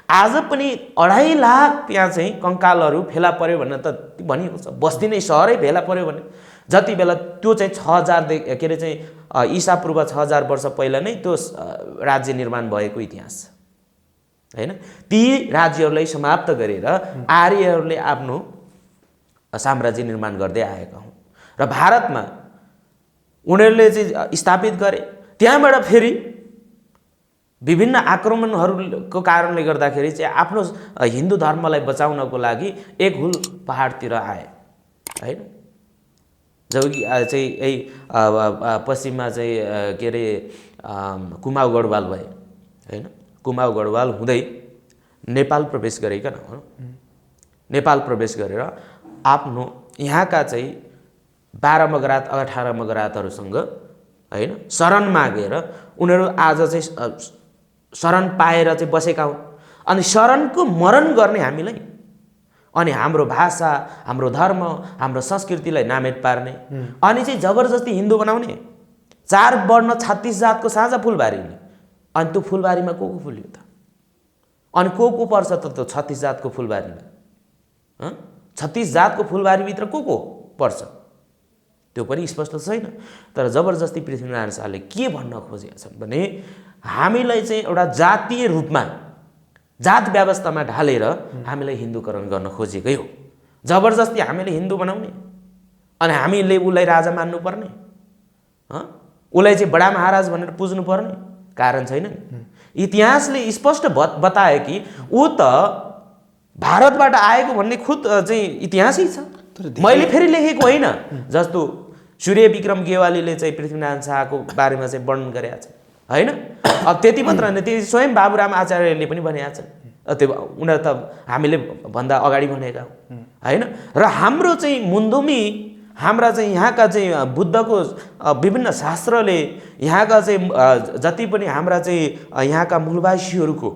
आज पनि 2.5 लाख त्यहाँ चाहिँ कङ्कालहरू फेला पर्यो भनेर त भनिएको छ। बस्ती नै सहरै फेला पर्यो भने जति बेला त्यो चाहिँ 6000 के अरे चाहिँ ईसापूर्व 6000 वर्ष पहिला नै त्यो राज्य निर्माण भएको इतिहास छ हैन। ती राज्यहरूलाई समाप्त गरेर आर्यहरूले आफ्नो साम्राज्य निर्माण गर्दै आएका हुन् र भारतमा उनीहरूले चाहिँ स्थापित गरे। त्यहाँबाट फेरि विभिन्न आक्रमणहरूको कारणले गर्दाखेरि चाहिँ आफ्नो हिन्दू धर्मलाई बचाउनको लागि एक हुल पहाडतिर आए हैन। जब कि चाहिँ यही पश्चिममा चाहिँ के अरे कुमाऊ गढवाल भए हैन। कुमाऊ गढवाल हुँदै नेपाल प्रवेश गरेका न, नेपाल प्रवेश गरेर आफ्नो यहाँका चाहिँ 12 मगरात 18 मगरातहरूसँग हैन शरण मागेर उनीहरू आज चाहिँ शरण पाएर चाहिँ बसेका हुन्। अनि शरणको मरण गर्ने हामीलाई अनि हाम्रो भाषा, हाम्रो धर्म, हाम्रो संस्कृतिलाई नामेट पार्ने अनि चाहिँ जबरजस्ती हिन्दू बनाउने 4 वर्ण 36 जातको साझा फुलबारीले। अनि त्यो फुलबारीमा को फुल्यो त? अनि को पर्छ त त्यो 36 जातको फुलबारीमा? 36 जातको फुलबारीभित्र को पर्छ त्यो पनि स्पष्ट छैन। तर जबरजस्ती पृथ्वीनारायण शाहले के भन्न खोजेका छन् भने हामीलाई चाहिँ एउटा जातीय रूपमा जात व्यवस्थामा ढालेर हामीलाई हिन्दूकरण गर्न खोजेकै हो। जबरजस्ती हामीले हिन्दू बनाउने अनि हामीले उसलाई राजा मान्नुपर्ने, उसलाई चाहिँ बडा महाराज भनेर पुज्नु पर्ने कारण छैन नि। इतिहासले स्पष्ट बताए कि ऊ त भारतबाट आएको भन्ने खुद चाहिँ इतिहासै छ। मैले फेरि लेखेको होइन। जस्तो सूर्य विक्रम गेवालीले चाहिँ पृथ्वीनारायण शाहको बारेमा चाहिँ वर्णन गरेका छन् होइन। अब त्यति मात्र होइन, त्यो स्वयं बाबुराम आचार्यले पनि भनेका छन्। त्यो उनीहरू त हामीले भन्दा अगाडि भनेका हो होइन। र हाम्रो चाहिँ मुन्दुमी हाम्रा चाहिँ यहाँका चाहिँ बुद्धको विभिन्न शास्त्रले यहाँका चाहिँ जति पनि हाम्रा चाहिँ यहाँका मूलवासीहरूको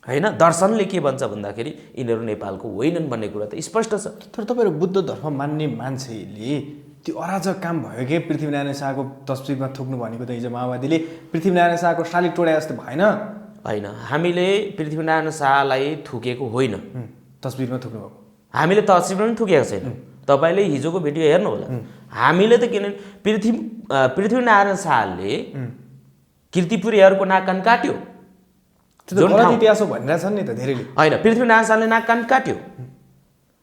होइन दर्शनले के भन्छ भन्दाखेरि यिनीहरू नेपालको होइनन् भन्ने कुरा त स्पष्ट छ। तर तपाईँहरू बुद्ध धर्म मान्ने मान्छेले त्यो अराजक काम भयो कि पृथ्वीनारायण शाहको तस्बिरमा थुक्नु भनेको त हिजो माओवादीले पृथ्वीनारायण शाहको शालिग टोडा जस्तो भएन? होइन, हामीले पृथ्वीनारायण शाहलाई थुकेको होइन, तस्बिरमा थुक्नु भएको। हामीले तस्बिरमा पनि थुकेको छैन। तपाईँले हिजोको भिडियो हेर्नु होला। हामीले त किनभने पृथ्वीनारायण शाहले कीर्तिपुरीहरूको नाक कान काट्यो, जुन इतिहास हो भनिरहेछन् नि त धेरैले। होइन, पृथ्वीनारायण शाहले नाक कान काट्यो।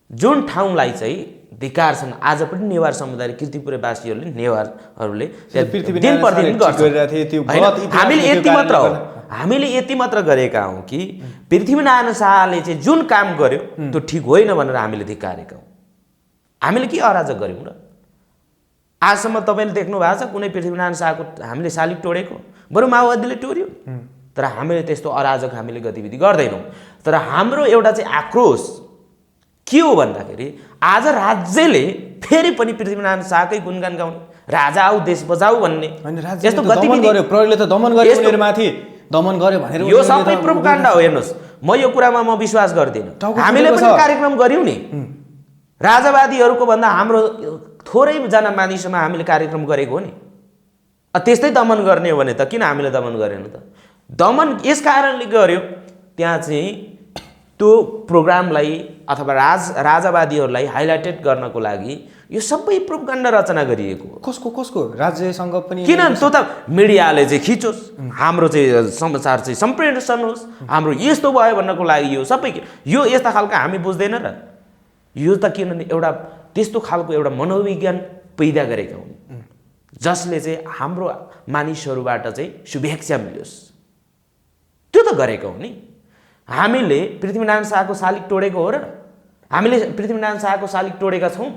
जुन ठाउँलाई चाहिँ धिक्कार छन् आज पनि नेवार समुदाय कीर्तिपुरवासीहरूले नेवारहरूले दिन प्रतिदिन गर्छ। हामीले यति मात्र गरेका हौँ कि पृथ्वीनारायण शाहले चाहिँ जुन काम गर्यो त्यो ठिक होइन भनेर हामीले धिक्कारेका हौँ। हामीले के अराजक गऱ्यौँ र? आजसम्म तपाईँले देख्नु भएको छ कुनै पृथ्वीनारायण शाहको हामीले शालिग टोडेको? बरु माओवादीले टोर्यो। तर हामीले त्यस्तो अराजक हामीले गतिविधि गर्दैनौँ। तर हाम्रो एउटा चाहिँ आक्रोश के हो भन्दाखेरि आज राज्यले फेरि पनि पृथ्वीनारायण शाहकै गुणगान गाउने, राजा आऊ देश बचाऊ भन्ने यस्तो गतिविधि गर्यो। प्रहरीले त दमन गर्यो, उनीहरुमाथि दमन गर्यो भनेर यो सबै प्रोपगेन्डा हो। हेर्नुहोस्, म यो कुरामा म विश्वास गर्दिनँ। हामीले पनि कार्यक्रम गर्यौँ नि, राजावादीहरूको भन्दा हाम्रो थोरै जना मानिसमा हामीले कार्यक्रम गरेको हो नि। त्यस्तै दमन गर्ने हो भने त किन हामीले दमन गरेन त? दमन यस कारणले गर्यो, त्यहाँ चाहिँ त्यो प्रोग्रामलाई अथवा राजावादीहरूलाई हाइलाइटेड गर्नको लागि यो सबै प्रोपगेन्डा रचना गरिएको। कसको राज्यसँग पनि किन? त्यो त मिडियाले चाहिँ खिचोस्, हाम्रो चाहिँ समाचार चाहिँ सम्प्रेषण होस्, हाम्रो यस्तो भयो भन्नको लागि यो सबै यो यस्ता खालको हामी बुझ्दैन र? यो त किनभने एउटा त्यस्तो खालको एउटा मनोविज्ञान पैदा गरेका हुन् जसले चाहिँ हाम्रो मानिसहरूबाट चाहिँ शुभेच्छा मिलोस्, त्यो त गरेका हो नि। हामीले पृथ्वीनारायण शाहको शालिग टोडेको हो र? हामीले पृथ्वीनारायण शाहको शालिग टोडेका छौँ?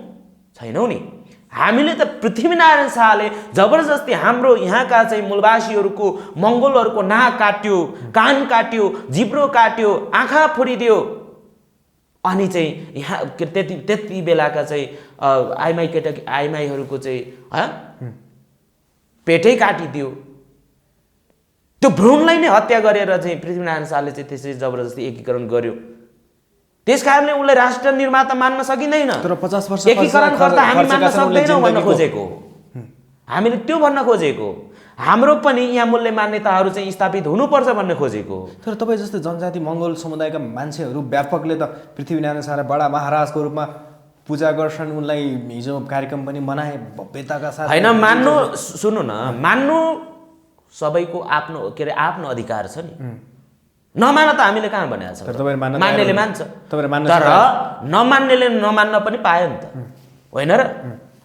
छैनौँ नि। हामीले त पृथ्वीनारायण शाहले जबरजस्ती हाम्रो यहाँका चाहिँ मूलवासीहरूको मङ्गोलहरूको नाक काट्यो, कान काट्यो, जिब्रो काट्यो, आँखा फोडिदियो, अनि चाहिँ यहाँ त्यति बेलाका चाहिँ आइमाईहरूको चाहिँ पेटै काटिदियो। त्यो भ्रूणलाई नै हत्या गरेर चाहिँ पृथ्वीनारायण शाहले चाहिँ त्यसरी जबरजस्ती एकीकरण गर्यो। त्यस कारणले उसलाई राष्ट्र निर्माता मान्न सकिँदैन। तर 50 वर्ष एकीकरणकर्ता हामी मान्न सक्दैनौँ भन्न खोजेको। हामीले त्यो भन्न खोजेको। हाम्रो पनि यहाँ मूल्य मान्यताहरू चाहिँ स्थापित हुनुपर्छ भन्ने खोजेको। तर तपाईँ जस्तै जनजाति मङ्गोल समुदायका मान्छेहरू व्यापकले त पृथ्वीनारायण शाहलाई बडा महाराजको रूपमा पूजा गर्छन्। उनलाई हिजो कार्यक्रम पनि मनाए भव्यताका साथ। होइन, मान्नु, सुन्नु न, मान्नु सबैको आफ्नो के अरे आफ्नो अधिकार छ नि। नमान त हामीले कहाँ भनेको छ? मान्नेले मान्छ, तर नमान्नेले नमान्न पनि पायो नि त, होइन र?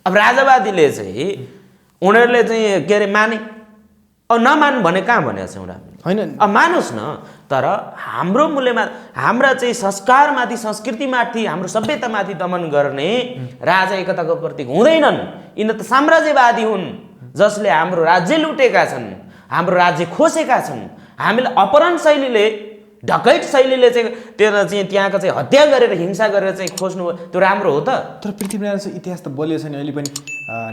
अब राजावादीले चाहिँ उनीहरूले चाहिँ के अरे माने, अब नमान भने कहाँ भनेको छ एउटा? होइन, अब मानुस् न। तर हाम्रो मूल्यमा हाम्रा चाहिँ संस्कारमाथि, संस्कृतिमाथि, हाम्रो सभ्यतामाथि दमन गर्ने राजा एकताको प्रतीक हुँदैनन्। यिनीहरू त साम्राज्यवादी हुन् जसले हाम्रो राज्य लुटेका छन्, हाम्रो राज्य खोसेका छन्। हामीले अपहरण शैलीले, ढकैट शैलीले चाहिँ त्यहाँका चाहिँ हत्या गरेर, हिंसा गरेर चाहिँ खोज्नु त्यो राम्रो हो त? तर पृथ्वीनारायण इतिहास त बलियो छ नि। अहिले पनि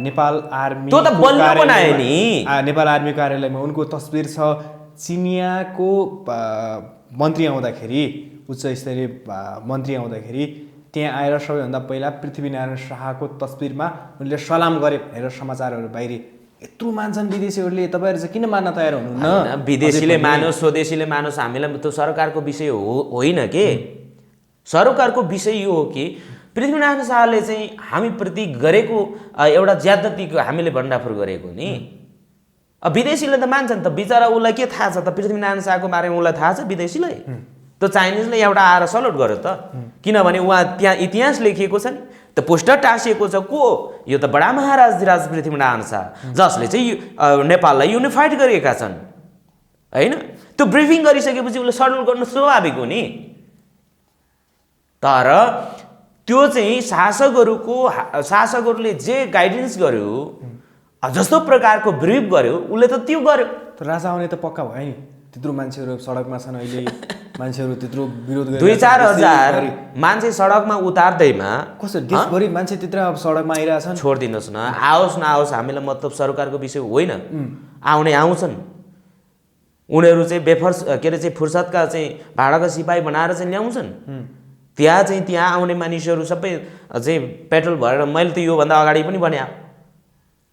नेपाल आर्मी त्यो त बलियो बनायो नि। नेपाल आर्मी कार्यालयमा उनको तस्बिर छ। चिनियाको मन्त्री आउँदाखेरि, उच्च स्तरीय मन्त्री आउँदाखेरि त्यहाँ आएर सबैभन्दा पहिला पृथ्वीनारायण शाहको तस्बिरमा उनले सलाम गरे भनेर समाचारहरू बाहिर। यत्रो मान्छन् विदेशीहरूले, तपाईँहरू चाहिँ किन मान्न तयार हुनुहुन्न? विदेशीले मानोस्, स्वदेशीले मानोस्, हामीलाई त्यो सरकारको विषय होइन के। सरकारको विषय यो हो कि पृथ्वीनारायण शाहले चाहिँ हामीप्रति गरेको एउटा ज्यादतीको हामीले भण्डाफोर गरेको नि। अब विदेशीले त मान्छन् त, बिचरा उसलाई के थाहा छ त? पृथ्वीनारायण शाहको बारेमा उसलाई थाहा छ विदेशीलाई? त्यो चाइनिजले एउटा आएर सल्युट गर्यो त, किनभने उहाँ त्यहाँ इतिहास लेखिएको छ नि, त पोस्टर टाँसिएको छ। को? यो त बडा महाराज पृथ्वीनारायण शाह, जसले चाहिँ नेपाललाई युनिफाइड गरेका छन्, होइन? त्यो ब्रिफिङ गरिसकेपछि उसले सल्युट गर्नु स्वाभाविक हो नि। तर त्यो चाहिँ शासकहरूले जे गाइडेन्स गर्यो जस्तो प्रकारको ब्रिफ गर्यो उसले त त्यो गर्यो। तर राजा आउने त पक्का भयो नि, त्यत्रो मान्छेहरू सडकमा छन् अहिले, मान्छेहरू त्यत्रो विरोध गरेर 2-4 हजार मान्छे सडकमा उतार्दैमा कसो देशभरि मान्छे त्यत्र अब सडकमा आइरहेछन्। छोडिदिनुहोस् न, आओस् नआओस् हामीलाई मतलब सरकारको विषय होइन, आउने आउँछन्। उनीहरू चाहिँ के अरे चाहिँ फुर्सदका चाहिँ भाडाका सिपाही बनाएर चाहिँ ल्याउँछन्। त्यहाँ आउने मानिसहरू सबै चाहिँ पेट्रोल भरेर, मैले त योभन्दा अगाडि पनि भने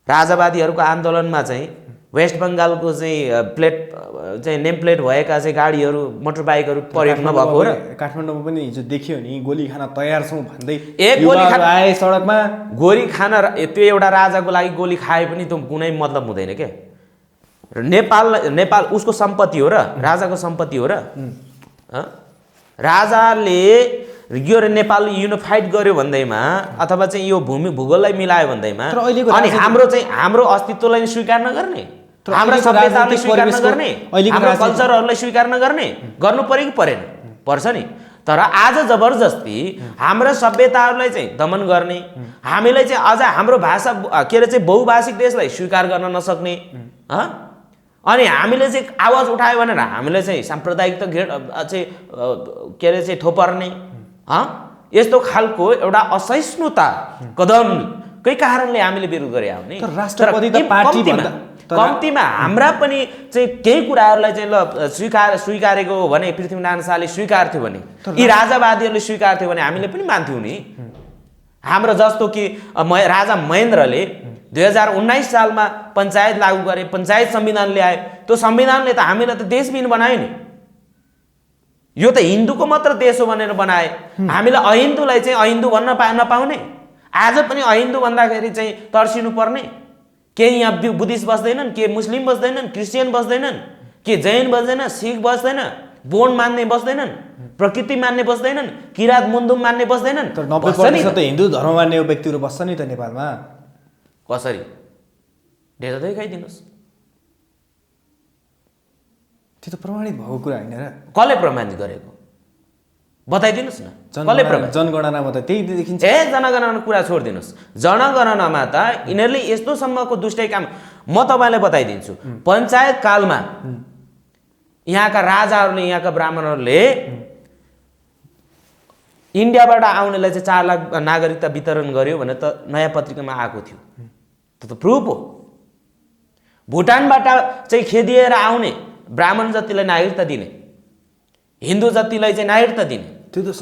राजावादीहरूको आन्दोलनमा चाहिँ वेस्ट बङ्गालको चाहिँ नेम प्लेट भएका चाहिँ गाडीहरू मोटरबाइकहरू प्रयोग नभएको हो र। काठमाडौँमा पनि हिजो देखियो नि, गोली खान तयार छौँ भन्दै गोली आए सडकमा। गोली खान त्यो एउटा राजाको लागि गोली खाए पनि त्यो कुनै मतलब हुँदैन क्या। नेपाल उसको सम्पत्ति हो र, राजाको सम्पत्ति हो र। राजाले यो नेपाल युनिफाइड गर्यो भन्दैमा अथवा चाहिँ यो भूगोललाई मिलायो भन्दैमा अनि हाम्रो अस्तित्वलाई स्वीकार नगर्ने, हाम्रो सभ्यतालाई स्वीकार नगर्ने, हाम्रो कल्चरहरूलाई स्वीकार नगर्ने, गर्नु पर्यो कि परेन? पर्छ नि। तर आज जबरजस्ती हाम्रो सभ्यताहरूलाई चाहिँ दमन गर्ने, हामीलाई चाहिँ अझ हाम्रो भाषा के अरे चाहिँ बहुभाषिक देशलाई स्वीकार गर्न नसक्ने, अनि हामीले चाहिँ आवाज उठायो भनेर हामीले चाहिँ साम्प्रदायिकता चाहिँ के अरे चाहिँ थोपर्ने, यस्तो खालको एउटा असहिष्णुता कदमकै कारणले हामीले विरोध गरे हो नि। कम्तीमा हाम्रा पनि चाहिँ केही कुराहरूलाई चाहिँ स्वीकारेको हो भने पृथ्वीनारायण शाहले स्वीकार्थ्यो भने, यी राजावादीहरूले स्वीकार्थ्यो भने हामीले पनि मान्थ्यौँ नि। हाम्रो जस्तो कि राजा महेन्द्रले 2019 सालमा पञ्चायत लागू गरे, पञ्चायत संविधान ल्याए। त्यो संविधानले त हामीलाई त देशविहीन बनायो नि। यो त हिन्दूको मात्र देश हो भनेर बनाए। हामीलाई अहिन्दूलाई चाहिँ अहिन्दू भन्न नपाउने, आज पनि अहिन्दू भन्दाखेरि चाहिँ तर्सिनु पर्ने। के यहाँ बुद्धिस्ट बस्दैनन्, के मुस्लिम बस्दैनन्, क्रिस्चियन बस्दैनन्, के जैन बस्दैन, सिख बस्दैन, बोन मान्ने बस्दैनन्, प्रकृति मान्ने बस्दैनन्, किरात मुन्धुम मान्ने बस्दैनन्। तर 90% त हिन्दू धर्म मान्ने व्यक्तिहरू बस्छ नि त नेपालमा। कसरी? डेटा देखाइदिनुहोस्। त्यो त प्रमाणित भएको कुरा होइन र। कसले प्रमाणित गरेको बताइदिनुहोस् न। कसले प्रमाणित? जनगणनामा त त्यही देखिन्छ। जनगणनाको कुरा छोडिदिनुहोस्। जनगणनामा त यिनीहरूले यस्तोसम्मको दुष्टै काम म तपाईँलाई बताइदिन्छु। पञ्चायत कालमा यहाँका राजाहरूले, यहाँका ब्राह्मणहरूले इन्डियाबाट आउनेलाई चाहिँ 4 लाख नागरिकता वितरण गर्यो भने त नयाँ पत्रिकामा आएको थियो। त्यो त प्रुफ हो। भुटानबाट चाहिँ खेदिएर आउने ब्राह्मण जातिलाई नागरिकता दिने, हिन्दू जातिलाई चाहिँ नागरिकता दिने, अहिन्दू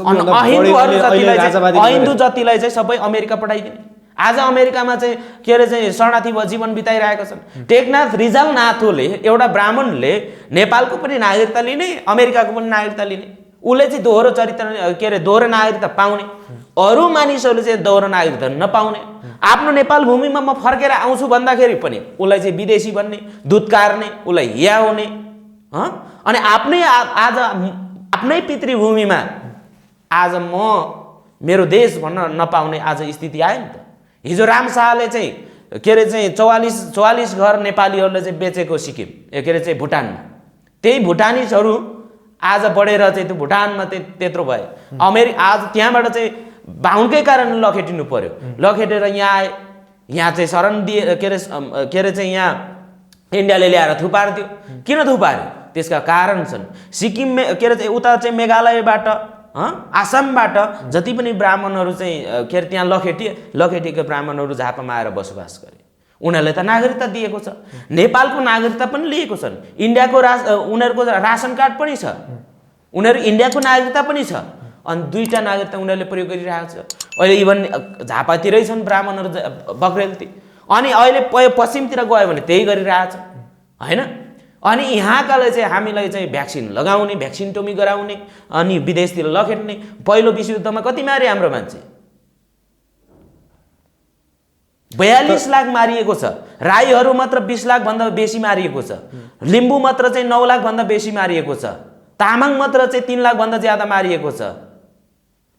जातिलाई चाहिँ सबै अमेरिका पठाइदिने। आज अमेरिकामा चाहिँ के अरे चाहिँ शरणार्थी जीवन बिताइरहेका छन्। टेकनाथ रिजाल नाथोले, एउटा ब्राह्मणले नेपालको पनि नागरिकता लिने, अमेरिकाको पनि नागरिकता लिने। उसले चाहिँ दोहोरो चरित्र के अरे दोहोरो नागरिकता पाउने, अरू मानिसहरूले चाहिँ दोहोरो नागरिकता नपाउने। आफ्नो नेपाल भूमिमा म फर्केर आउँछु भन्दाखेरि पनि उसलाई चाहिँ विदेशी भन्ने, दुत्कार्ने, उसलाई हिया हुने। अनि आफ्नै पितृभूमिमा आज म मेरो देश भन्न नपाउने आज स्थिति आयो नि त। हिजो राम शाहले चाहिँ के अरे चाहिँ 44 घर नेपालीहरूले चाहिँ बेचेको सिक्किम के अरे चाहिँ भुटानमा, त्यही भुटानिजहरू आज बढेर चाहिँ त्यो भुटानमा त्यत्रो भयो। आज त्यहाँबाट चाहिँ बाहुनकै कारण लखेटिनु पर्यो, लखेटेर यहाँ आए। यहाँ चाहिँ शरण दिए के अरे चाहिँ यहाँ इन्डियाले ल्याएर थुपारिदियो। किन थुपार्यो? त्यसका कारण छन्। सिक्किम के अरे चाहिँ उता चाहिँ मेघालयबाट आसामबाट जति पनि ब्राह्मणहरू चाहिँ के अरे त्यहाँ लखेटिएका ब्राह्मणहरू झापामा आएर बसोबास गरे। उनीहरूलाई त नागरिकता दिएको छ, नेपालको नागरिकता पनि लिएको छन्, इन्डियाको उनीहरूको रासन कार्ड पनि छ, उनीहरू इन्डियाको नागरिकता पनि छ। अनि 2टा नागरिकता उनीहरूले प्रयोग गरिरहेको छ। अहिले इभन झापातिरै छन् ब्राह्मणहरू, बक्रेलती। अनि अहिले पश्चिमतिर गयो भने त्यही गरिरहेछ होइन। अनि यहाँकाले चाहिँ हामीलाई चाहिँ भ्याक्सिन लगाउने, भ्याक्सिनटोमी गराउने, अनि विदेशतिर लखेट्ने। पहिलो विश्वयुद्धमा कति मारे हाम्रो मान्छे? 42 लाख मारिएको छ। राईहरू मात्र 20 लाख भन्दा बेसी मारिएको छ। लिम्बू मात्र चाहिँ 9 लाख भन्दा बेसी मारिएको छ। तामाङ मात्र चाहिँ 3 लाख भन्दा ज्यादा मारिएको छ।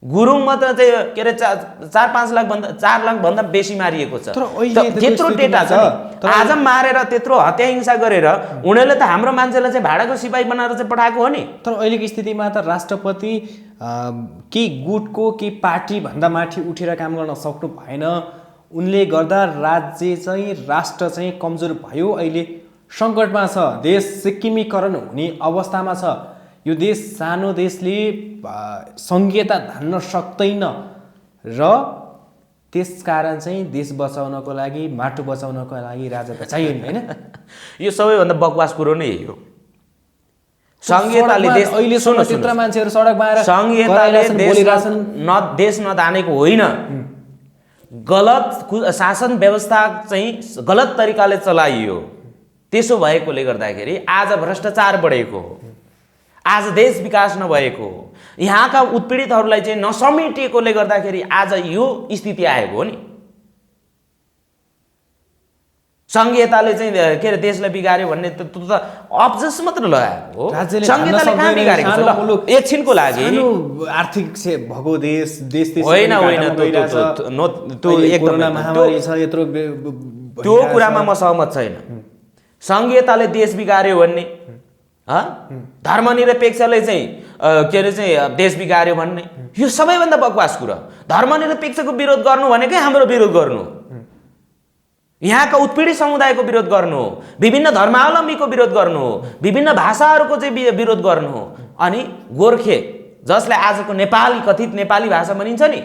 गुरुङ मात्र चाहिँ के अरे 4-5 लाख भन्दा 4 लाख भन्दा बेसी मारिएको छ। तर अहिले त्यत्रो डेटा छ नि। आज मारेर त्यत्रो हत्या हिंसा गरेर उनीहरूले त हाम्रो मान्छेलाई चाहिँ भाडाको सिपाही बनाएर चाहिँ पठाएको हो नि। तर अहिलेको स्थितिमा त राष्ट्रपति के गुटको के पार्टी भन्दा माथि उठेर काम गर्न सक्नु भएन। उनले गर्दा राज्य चाहिँ राष्ट्र चाहिँ कमजोर भयो, अहिले सङ्कटमा छ, देश सिक्किमीकरण हुने अवस्थामा छ। यो देश सानो देशले सङ्घीयता धान्न सक्दैन र त्यसकारण चाहिँ देश बचाउनको लागि, माटो बचाउनको लागि राजा त चाहियो नि, होइन? यो सबैभन्दा बकवास कुरो नै यही हो। सङ्घीयताले देश अहिलेसम्म त्यत्रो मान्छेहरू सडकमा आएर सङ्घीयताले देश नदानेको होइन, गलत शासन व्यवस्था चाहिँ गलत तरिकाले चलाइयो। त्यसो भएकोले गर्दाखेरि आज भ्रष्टाचार बढेको हो, आज देश विकास नभएको हो, यहाँका उत्पीडितहरूलाई चाहिँ नसमेटिएकोले गर्दाखेरि आज यो स्थिति आएको हो नि। सङ्घीयताले चाहिँ के अरे देशलाई बिगार्यो भन्ने त अब्जस मात्र लगाएको हो। सङ्घीयताले कहाँ बिगारेको छ ल? एकछिनको लागि आर्थिक भएको देश होइन त्यो कोरोना महामारी छ, यत्रो त्यो कुरामा म सहमत छैन। सङ्घीयताले देश बिगार्यो भन्ने, धर्मनिरपेक्षले चाहिँ के अरे चाहिँ देश बिगार्यो भन्ने, यो सबैभन्दा बकवास कुरा। धर्मनिरपेक्षको विरोध गर्नु भनेकै हाम्रो विरोध गर्नु, यहाँका उत्पीडित समुदायको विरोध गर्नु हो, विभिन्न धर्मावलम्बीको विरोध गर्नु हो, विभिन्न भाषाहरूको चाहिँ विरोध गर्नु हो। अनि गोर्खे जसलाई आजको नेपाली कथित नेपाली भाषा भनिन्छ नि,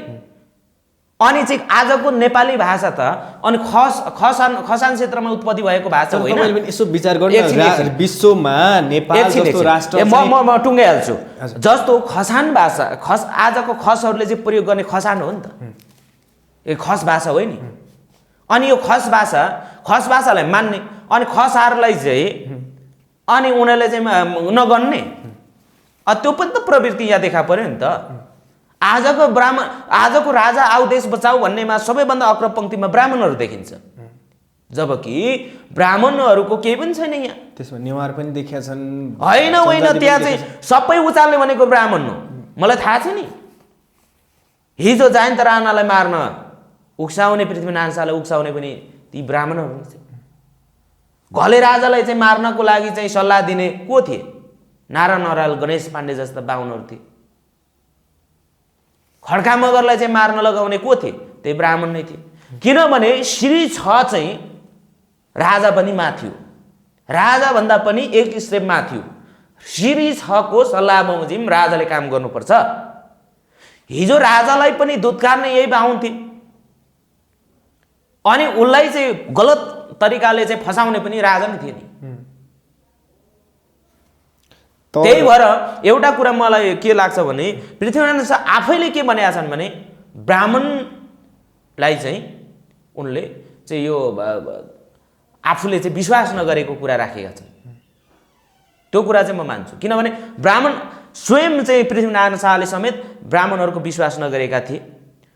अनि चाहिँ आजको नेपाली भाषा त अनि खसान क्षेत्रमा उत्पत्ति भएको भाषा होइन। यसो विचार गर्नु, विश्वमा नेपाल जस्तो राष्ट्र म टुङ्गाइहाल्छु। जस्तो खसान भाषा, आजको खसहरूले चाहिँ प्रयोग गर्ने खसान हो नि त, यो खस भाषा हो नि। अनि यो खस भाषालाई मान्ने अनि खसहरूलाई चाहिँ अनि उनीहरूले चाहिँ नगन्ने, त्यो पनि त प्रवृत्ति यहाँ देखा पर्यो नि त। आजको राजा आऊ देश बचाऊ भन्नेमा सबैभन्दा अग्र पङ्क्तिमा ब्राह्मणहरू देखिन्छ, जबकि ब्राह्मणहरूको केही पनि छैन यहाँ। त्यसमा नेवार पनि देखिया छन्। होइन त्यहाँ चाहिँ सबै उचाल्ने भनेको ब्राह्मण हो, मलाई थाहा छ नि। हिजो जयन्त राणालाई मार्न उक्साउने, पृथ्वीनारायण शाहलाई उक्साउने पनि ती ब्राह्मणहरू नै थिए। घले राजालाई चाहिँ मार्नको लागि चाहिँ सल्लाह दिने को थिए? नारायण अर्याल, गणेश पाण्डे जस्ता बाहुनहरू थिए। खड्का मगरलाई चाहिँ मार्न लगाउने को थिए? त्यही ब्राह्मण नै थिए। किनभने श्री 6 चाहिँ राजा पनि माथि हो, राजाभन्दा पनि एक स्टेप माथि हो। श्री 6 को सल्लाह बमोजिम राजाले काम गर्नुपर्छ। हिजो राजालाई पनि दुत्कार्ने यही बाहुन थिए, अनि उसलाई चाहिँ गलत तरिकाले चाहिँ फसाउने पनि राजा नै थिए नि। त्यही भएर एउटा कुरा मलाई के लाग्छ भने पृथ्वीनारायण शाह आफैले के भनेका छन् भने ब्राह्मणलाई चाहिँ उनले चाहिँ यो आफूले चाहिँ विश्वास नगरेको कुरा राखेका छन्। त्यो कुरा चाहिँ म मान्छु, किनभने ब्राह्मण स्वयं चाहिँ पृथ्वीनारायण शाहले समेत ब्राह्मणहरूको विश्वास नगरेका थिए।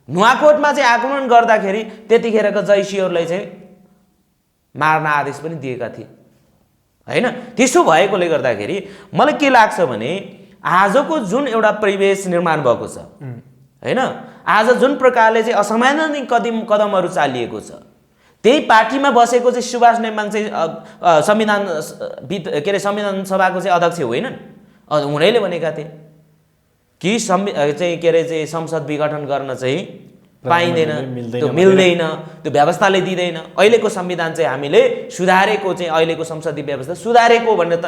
नुवाकोटमा चाहिँ आक्रमण गर्दाखेरि त्यतिखेरका जयसिंहहरूलाई चाहिँ मार्न आदेश पनि दिएका थिए, होइन? त्यसो भएकोले गर्दाखेरि मलाई के लाग्छ भने आजको जुन एउटा परिवेश निर्माण भएको छ, होइन, आज जुन प्रकारले चाहिँ असंवैधानिक कदमहरू चालिएको छ, त्यही पार्टीमा बसेको चाहिँ सुभाष नेमाङ चाहिँ संविधान सभाको चाहिँ अध्यक्ष होइनन्। उनीहरूले भनेका थिए कि चाहिँ के अरे चाहिँ संसद विघटन गर्न चाहिँ पाइँदैन, त्यो मिल्दैन, त्यो व्यवस्थाले दिँदैन। अहिलेको संविधान चाहिँ हामीले सुधारेको चाहिँ अहिलेको संसदीय व्यवस्था सुधारेको भनेर त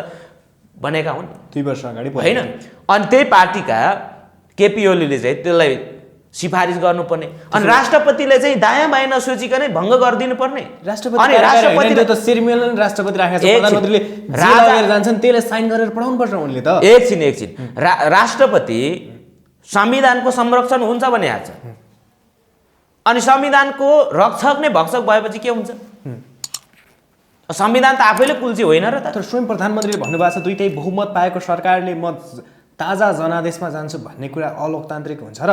भनेका हुन् 2 वर्ष अगाडि, होइन? अनि त्यही पार्टीका केपी ओलीले चाहिँ त्यसलाई सिफारिस गर्नुपर्ने, अनि राष्ट्रपतिले चाहिँ दायाँ बायाँ नसोचिकनै भङ्ग गरिदिनु पर्ने। अनि राष्ट्रपतिले त सेरिमोनियल राष्ट्रपति राखेको छ, प्रधानमन्त्रीले राजा जान्छन् त्यसले साइन गरेर पठाउनु पर्छ उनले त। एकछिन राष्ट्रपति संविधानको संरक्षण हुन्छ भने आछ, अनि संविधानको रक्षक नै भक्षक भएपछि के हुन्छ? संविधान त आफैले कुल्ची होइन र त। तर स्वयं प्रधानमन्त्रीले भन्नुभएको छ दुईटै बहुमत पाएको सरकारले म ताजा जनादेशमा जान्छु भन्ने कुरा अलोकतान्त्रिक हुन्छ र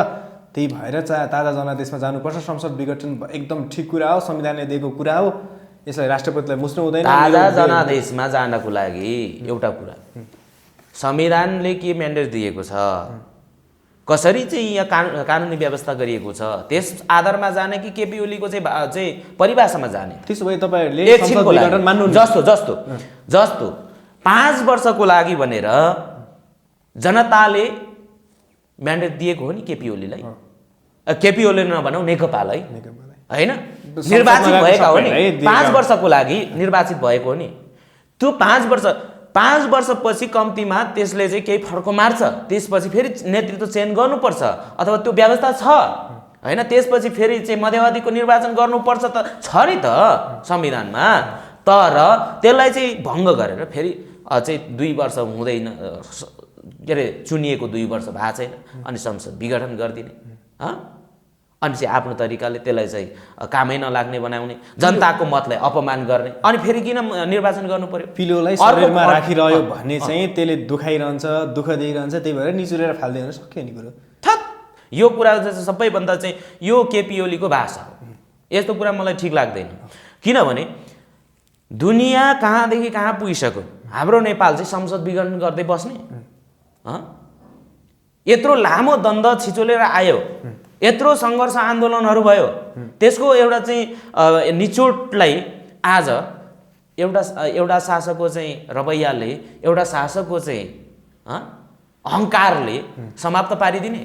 त्यही भएर ताजा जनादेशमा जानुपर्छ। संसद विघटन एकदम ठिक कुरा हो, संविधानले दिएको कुरा हो, यसलाई राष्ट्रपतिलाई मुस्नु हुँदैन। ताजा जनादेशमा जानको लागि एउटा कुरा, संविधानले के म्यान्डेट दिएको छ, कसरी चाहिँ यहाँ कानुनी व्यवस्था गरिएको छ त्यस आधारमा जाने कि केपी ओलीको चाहिँ परिभाषामा जाने? त्यसो भए तपाईँहरूले एकछिनको संसद विघटन लागि मान्नु जस्तो 5 वर्षको लागि भनेर जनताले म्यान्डेट दिएको हो नि केपी ओलीलाई। केपी ओली नभनौँ, नेकपालाई होइन, निर्वाचित भएका हो नि, 5 वर्षको लागि निर्वाचित भएको हो नि। त्यो 5 वर्षपछि कम्तीमा त्यसले चाहिँ केही फर्को मार्छ, त्यसपछि फेरि नेतृत्व चयन गर्नुपर्छ अथवा त्यो व्यवस्था छ होइन। त्यसपछि फेरि चाहिँ मध्यावधिको निर्वाचन गर्नुपर्छ त छ नि त संविधानमा। तर त्यसलाई चाहिँ भङ्ग गरेर फेरि चाहिँ 2 वर्ष हुँदैन, के अरे चुनिएको 2 वर्ष भएको छैन, अनि संसद विघटन गरिदिने अनि चाहिँ आफ्नो तरिकाले त्यसलाई चाहिँ कामै नलाग्ने बनाउने, जनताको मतलाई अपमान गर्ने, अनि फेरि किन निर्वाचन गर्नु पर्यो? पिलोलाई शरीरमा राखिरह्यो भने चाहिँ त्यसले दुखाइरहन्छ, दुःख दिइरहन्छ, त्यही भएर निचुरेर फाल्दैन सक्यो नि कुरो। थप यो कुरा चाहिँ सबैभन्दा चाहिँ यो केपी ओलीको भाषा हो। यस्तो कुरा मलाई ठिक लाग्दैन, किनभने दुनियाँ कहाँदेखि कहाँ पुगिसक्यो, हाम्रो नेपाल चाहिँ संसद विघटन गर्दै बस्ने? यत्रो लामो द्वन्द छिचोलेर आयो, यत्रो सङ्घर्ष आन्दोलनहरू भयो, त्यसको एउटा चाहिँ निचोडलाई आज एउटा शासकको चाहिँ रवैयाले, एउटा शासकको चाहिँ अहङ्कारले समाप्त पारिदिने?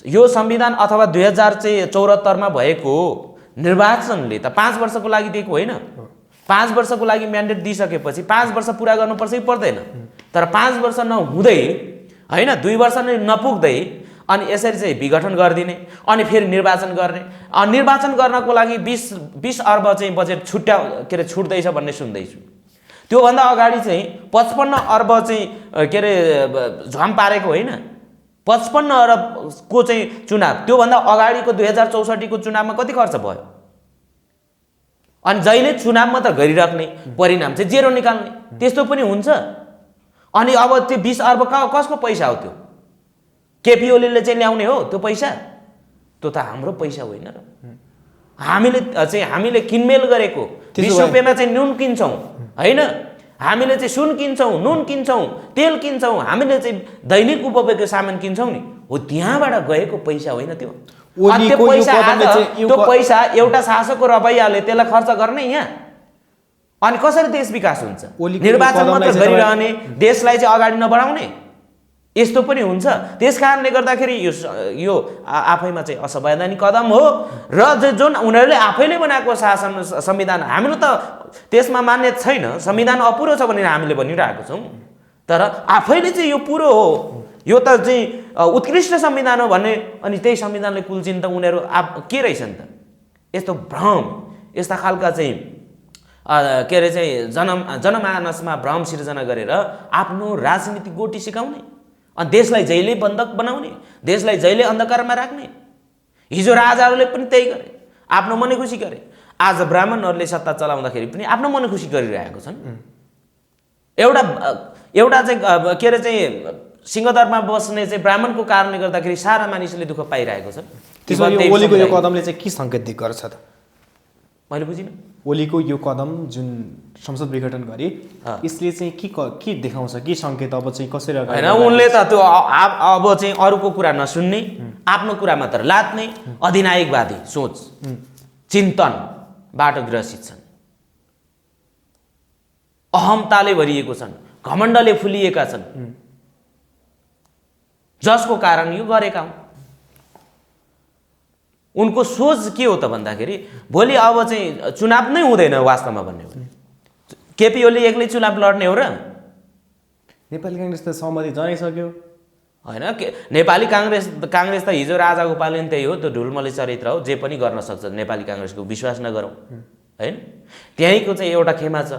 यो संविधान अथवा 2074 भएको निर्वाचनले त 5 वर्षको लागि दिएको होइन। 5 वर्षको लागि म्यान्डेट दिइसकेपछि 5 वर्ष पुरा गर्नुपर्छ कि पर्दैन? तर 5 वर्ष नहुँदै होइन, 2 वर्ष नै नपुग्दै अनि यसरी चाहिँ विघटन गरिदिने, अनि फेरि निर्वाचन गर्ने। निर्वाचन गर्नको लागि 20 अर्ब चाहिँ बजेट छुट्दैछ भन्ने सुन्दैछु। त्योभन्दा अगाडि चाहिँ 55 अर्ब चाहिँ के अरे झम पारेको होइन, 55 अरबको चाहिँ चुनाव, त्योभन्दा अगाडिको 2064 को चुनावमा कति खर्च भयो? अनि जहिले चुनाव मात्र गरिराख्ने, परिणाम चाहिँ 0 निकाल्ने, त्यस्तो पनि हुन्छ। अनि अब त्यो 20 अर्ब कसको पैसा हो? त्यो केपी ओलीले चाहिँ ल्याउने हो त्यो पैसा? त्यो त हाम्रो पैसा होइन र। हामीले किनमेल गरेको 20 रुपियाँमा चाहिँ नुन किन्छौँ होइन, हामीले चाहिँ सुन किन्छौँ, नुन किन्छौँ, तेल किन्छौँ, हामीले चाहिँ दैनिक उपभोग्य सामान किन्छौँ नि, हो त्यहाँबाट गएको पैसा होइन त्यो। त्यो पैसा एउटा शासकको रवैयाले त्यसलाई खर्च गर्ने यहाँ, अनि कसरी देश विकास हुन्छ? निर्वाचन मात्र गरिरहने, देशलाई चाहिँ अगाडि नबढाउने, यस्तो पनि हुन्छ। त्यस कारणले गर्दाखेरि यो आफैमा चाहिँ असंवैधानिक कदम हो। र जुन उनीहरूले आफैले बनाएको संविधान, हाम्रो त त्यसमा मान्यता छैन, संविधान अपुरो छ भनेर हामीले भनिरहेको छौँ, तर आफैले चाहिँ यो पुरो हो, यो त चाहिँ उत्कृष्ट संविधान हो भन्ने, अनि त्यही संविधानले कुल्चिन् त उनीहरू के रहेछन् त? यस्तो भ्रम, यस्ता खालका चाहिँ के अरे चाहिँ जनमानसमा भ्रम सिर्जना गरेर आफ्नो राजनीतिक गोटी सिकाउने, अनि देशलाई जहिले बन्धक बनाउने, देशलाई जहिले अन्धकारमा राख्ने। हिजो राजाहरूले पनि त्यही गरे, आफ्नो मनै खुसी गरे। आज ब्राह्मणहरूले सत्ता चलाउँदाखेरि पनि आफ्नो मनै खुसी गरिरहेको छन्। एउटा चाहिँ के अरे चाहिँ सिंहदरमा बस्ने चाहिँ ब्राह्मणको कारणले गर्दाखेरि सारा मानिसले दुःख पाइरहेको छन्। त्यसो ओलीको यो कदमले चाहिँ के सङ्केत गर्छ त? मैले बुझिनँ। ओलीको यो कदम जुन संसद विघटन गरे, यसले चाहिँ के देखाउँछ, के सङ्केत अब चाहिँ कसरी? होइन, उनले त त्यो अब चाहिँ अरूको कुरा नसुन्ने, आफ्नो कुरा मात्र लात्ने अधिनायकवादी सोच चिन्तनबाट ग्रसित छन्, अहमताले भरिएको छन्, घमण्डले फुलिएका छन्, जसको कारण यो गरेका हुन्। उनको सोच के हो त भन्दाखेरि भोलि अब चाहिँ चुनाव नै हुँदैन वास्तवमा भन्ने हो। केपी ओली एक्लै चुनाव लड्ने हो र? नेपाली काङ्ग्रेस त सहमति जनाइसक्यो होइन। नेपाली काङ्ग्रेस त हिजो राजा गोपाल त्यही हो, त्यो ढुलमले चरित्र हो, जे पनि गर्न सक्छ नेपाली काङ्ग्रेसको, विश्वास नगरौँ होइन। त्यहीँको चाहिँ एउटा खेमा छ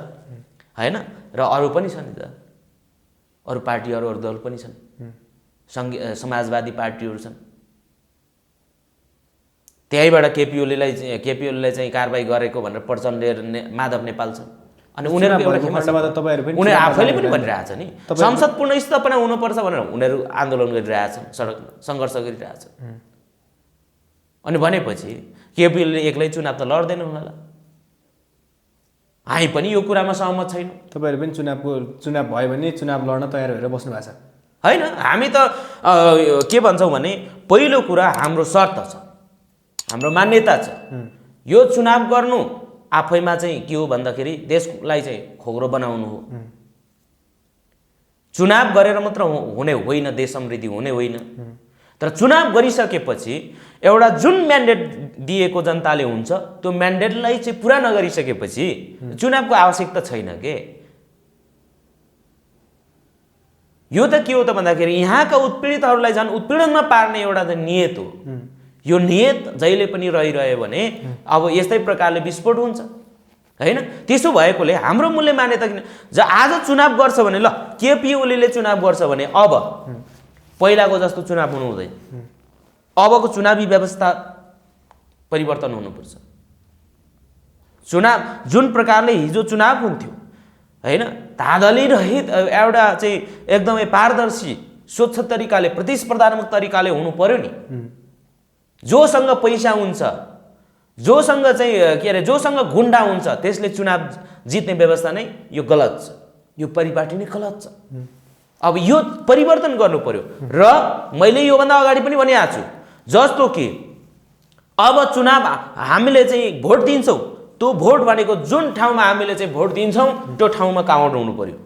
होइन, र अरू पनि छन् त, अरू पार्टीहरू, अरू दल पनि छन्, समाजवादी पार्टीहरू छन्। त्यहीबाट केपी ओलीलाई चाहिँ कारबाही गरेको भनेर प्रचण्ड, माधव नेपाल छन्, अनि उनीहरूको एउटा खेमा छ। उनीहरू आफैले पनि भनिरहेछ नि संसद पूर्ण स्थापना हुनुपर्छ भनेर उनीहरू आन्दोलन गरिरहेछन्, सडकमा सङ्घर्ष गरिरहेछन्। अनि भनेपछि केपी ओलीले एक्लै चुनाव त लड्दैन होला। हामी पनि यो कुरामा सहमत छैनौँ। तपाईँहरू पनि चुनाव भयो भने चुनाव लड्न तयार भएर बस्नु भएको छ होइन? हामी त के भन्छौँ भने पहिलो कुरा हाम्रो शर्त छ, हाम्रो मान्यता छ, यो चुनाव गर्नु आफैमा चाहिँ के हो भन्दाखेरि देशलाई चाहिँ खोक्रो बनाउनु हो। चुनाव गरेर मात्र हुने होइन, देश समृद्धि हुने होइन। तर चुनाव गरिसकेपछि एउटा जुन म्यान्डेट दिएको जनताले हुन्छ त्यो म्यान्डेटलाई चाहिँ पुरा नगरिसकेपछि चुनावको आवश्यकता छैन के। यो त के हो त भन्दाखेरि यहाँका उत्पीडितहरूलाई झन् उत्पीडनमा पार्ने एउटा त नियत हो। यो नियत जहिले पनि रहिरह्यो भने अब यस्तै प्रकारले विस्फोट हुन्छ होइन? त्यसो भएकोले हाम्रो मूल्य मान्यता किन आज चुनाव गर्छ भने ल केपी ओलीले चुनाव गर्छ भने अब पहिलाको जस्तो चुनाव हुनु हुँदैन। अबको चुनावी व्यवस्था परिवर्तन हुनुपर्छ। चुनाव जुन प्रकारले हिजो चुनाव हुन्थ्यो होइन, धाँधली रहित एउटा चाहिँ एकदमै पारदर्शी स्वच्छ तरिकाले प्रतिस्पर्धात्मक तरिकाले हुनु पर्यो नि। जोसँग पैसा हुन्छ, जोसँग चाहिँ के अरे जोसँग गुन्डा हुन्छ त्यसले चुनाव जित्ने व्यवस्था नै यो गलत छ, यो परिपाटी नै गलत छ। अब यो परिवर्तन गर्नु पर्यो। र मैले योभन्दा अगाडि पनि भनिआएको छु, जस्तो कि अब चुनाव हामीले चाहिँ भोट दिन्छौँ, त्यो भोट भनेको जुन ठाउँमा हामीले चाहिँ भोट दिन्छौँ त्यो ठाउँमा काउन्ट हुनु पर्यो।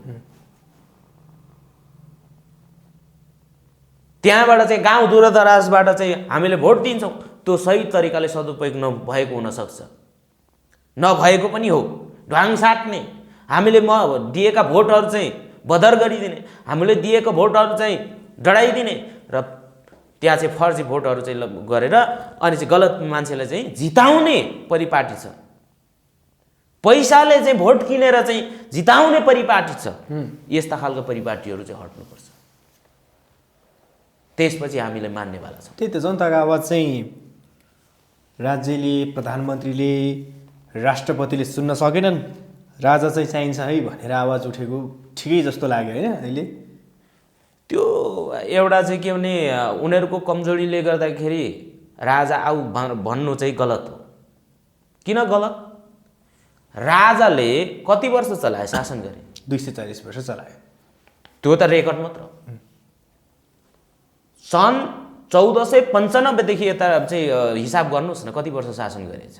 त्यहाँबाट चाहिँ गाउँ दूरदराजबाट चाहिँ हामीले भोट दिन्छौँ, त्यो सही तरिकाले सदुपयोग नभएको हुनसक्छ, नभएको पनि हो। ढ्वाङ साट्ने, हामीले दिएका भोटहरू चाहिँ बदर गरिदिने, हामीले दिएको भोटहरू चाहिँ डढाइदिने र त्यहाँ चाहिँ फर्जी भोटहरू चाहिँ गरेर अनि चाहिँ गलत मान्छेलाई चाहिँ जिताउने परिपाटी छ। पैसाले चाहिँ भोट किनेर चाहिँ जिताउने परिपाटी छ। यस्ता खालको परिपाटीहरू चाहिँ हट्नुपर्छ, त्यसपछि हामीले मान्नेवाला छौँ। त्यही त जनताको आवाज चाहिँ राज्यले, प्रधानमन्त्रीले, राष्ट्रपतिले सुन्न सकेनन्। राजा चाहिँ चाहिन्छ है भनेर आवाज उठेको ठिकै जस्तो लाग्यो होइन अहिले। त्यो एउटा चाहिँ के भने उनीहरूको कमजोरीले गर्दाखेरि राजा आऊ भन्नु चाहिँ गलत हो। किन गलत? राजाले कति वर्ष चलाए, शासन गरे? 240 वर्ष चलायो। त्यो त रेकर्ड मात्र। सन् 1495 देखि यता चाहिँ हिसाब गर्नुहोस् न कति वर्ष शासन गरेछ।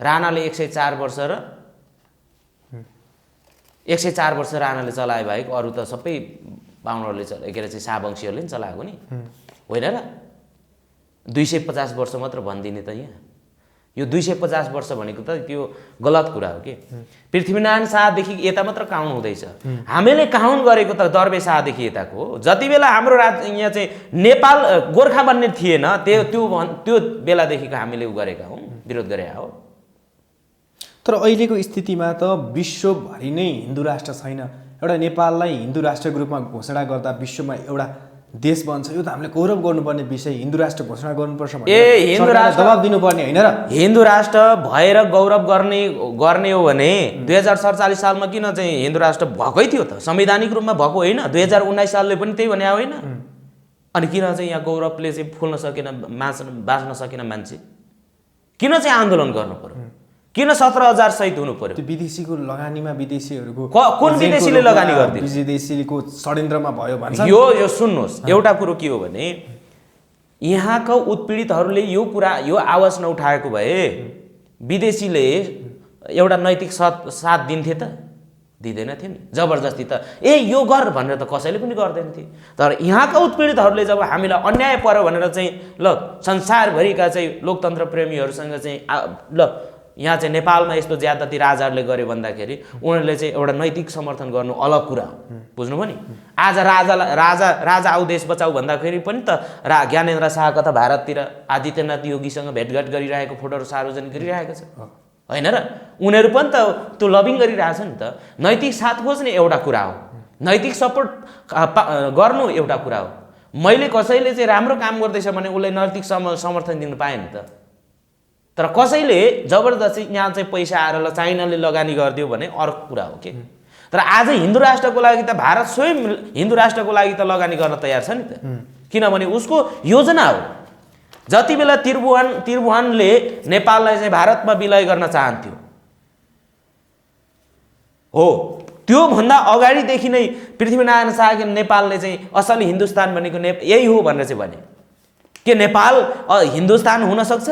राणाले 104 वर्ष र 104 वर्ष राणाले चलाए बाहेक अरू त सबै बाहुनहरूले के अरे चाहिँ शाहवंशीहरूले नि चलाएको नि होइन र? 250 वर्ष मात्र भनिदिने त यहाँ। यो 250 वर्ष भनेको त त्यो गलत कुरा हो कि। पृथ्वीनारायण शाहदेखि यता मात्र काउन्ट हुँदैछ। हामीले काउन्ट गरेको त दर्बे शाहदेखि यताको हो। जति बेला हाम्रो यहाँ चाहिँ नेपाल गोर्खा बन्ने थिएन त्यो बेलादेखिको हामीले उ गरेका हौँ, विरोध गरेका हो। तर अहिलेको स्थितिमा त विश्वभरि नै हिन्दू राष्ट्र छैन। एउटा नेपाललाई हिन्दू राष्ट्रको रूपमा घोषणा गर्दा विश्वमा एउटा देश बन्छ। यो त हामीले गौरव गर्नुपर्ने विषय। हिन्दू राष्ट्र घोषणा गर्नुपर्छ भने हिन्दू राष्ट्र दबाब दिनुपर्ने होइन र? हिन्दू राष्ट्र भएर गौरव गर्ने हो भने 2047 सालमा किन चाहिँ हिन्दू राष्ट्र भएकै थियो त? संवैधानिक रूपमा भएको होइन? 2019 सालले पनि त्यही भने होइन? अनि किन चाहिँ यहाँ गौरवले चाहिँ फुल्न सकेन, बाँच्न सकेन मान्छे? किन चाहिँ आन्दोलन गर्नु पर्यो? किन 17,000 शहीद हुनु पर्यो? त्यो विदेशीको लगानीमा विदेशीहरूको कुन विदेशीले लगानी गर्दियो? विदेशीको षड्यन्त्रमा भयो भन्छ। यो सुन्नुहोस्, एउटा कुरो के हो भने यहाँका उत्पीडितहरूले यो आवाज नउठाएको भए विदेशीले एउटा नैतिक साथ दिन्थे त? दिँदैन थियो नि। जबरजस्ती त यो गर भनेर त कसैले पनि गर्दैन थिए। तर यहाँका उत्पीडितहरूले जब हामीलाई अन्याय पर्यो भनेर चाहिँ ल संसारभरिका चाहिँ लोकतन्त्र प्रेमीहरूसँग चाहिँ ल यहाँ चाहिँ नेपालमा यस्तो ज्यादती राजाहरूले गरे भन्दाखेरि उनीहरूले चाहिँ एउटा नैतिक समर्थन गर्नु अलग कुरा हो। बुझ्नुभयो नि? आज राजा आऊ देश बचाऊ भन्दाखेरि पनि त ज्ञानेन्द्र शाहका त भारततिर आदित्यनाथ योगीसँग भेटघाट गरिरहेको फोटोहरू सार्वजनिक गरिरहेको छ होइन र? उनीहरू पनि त त्यो लबिङ गरिरहेछ नि त। नैतिक साथ खोज्ने एउटा कुरा हो, नैतिक सपोर्ट गर्नु एउटा कुरा हो। मैले कसैले चाहिँ राम्रो काम गर्दैछ भने उसलाई नैतिक समर्थन दिन पाएँ नि त। तर कसैले जबरजस्ती यहाँ चाहिँ पैसा आएर चाइनाले लगानी गरिदियो भने अर्को कुरा हो कि। तर आज हिन्दू राष्ट्रको लागि त भारत स्वयं हिन्दू राष्ट्रको लागि त लगानी गर्न तयार छ नि त। किनभने उसको योजना हो। जति बेला त्रिभुवनले नेपाललाई चाहिँ भारतमा विलय गर्न चाहन्थ्यो हो त्योभन्दा अगाडिदेखि नै पृथ्वीनारायण शाहले नेपालले चाहिँ असली हिन्दुस्तान भनेको यही हो भनेर चाहिँ भने के नेपाल हिन्दुस्तान हुन सक्छ?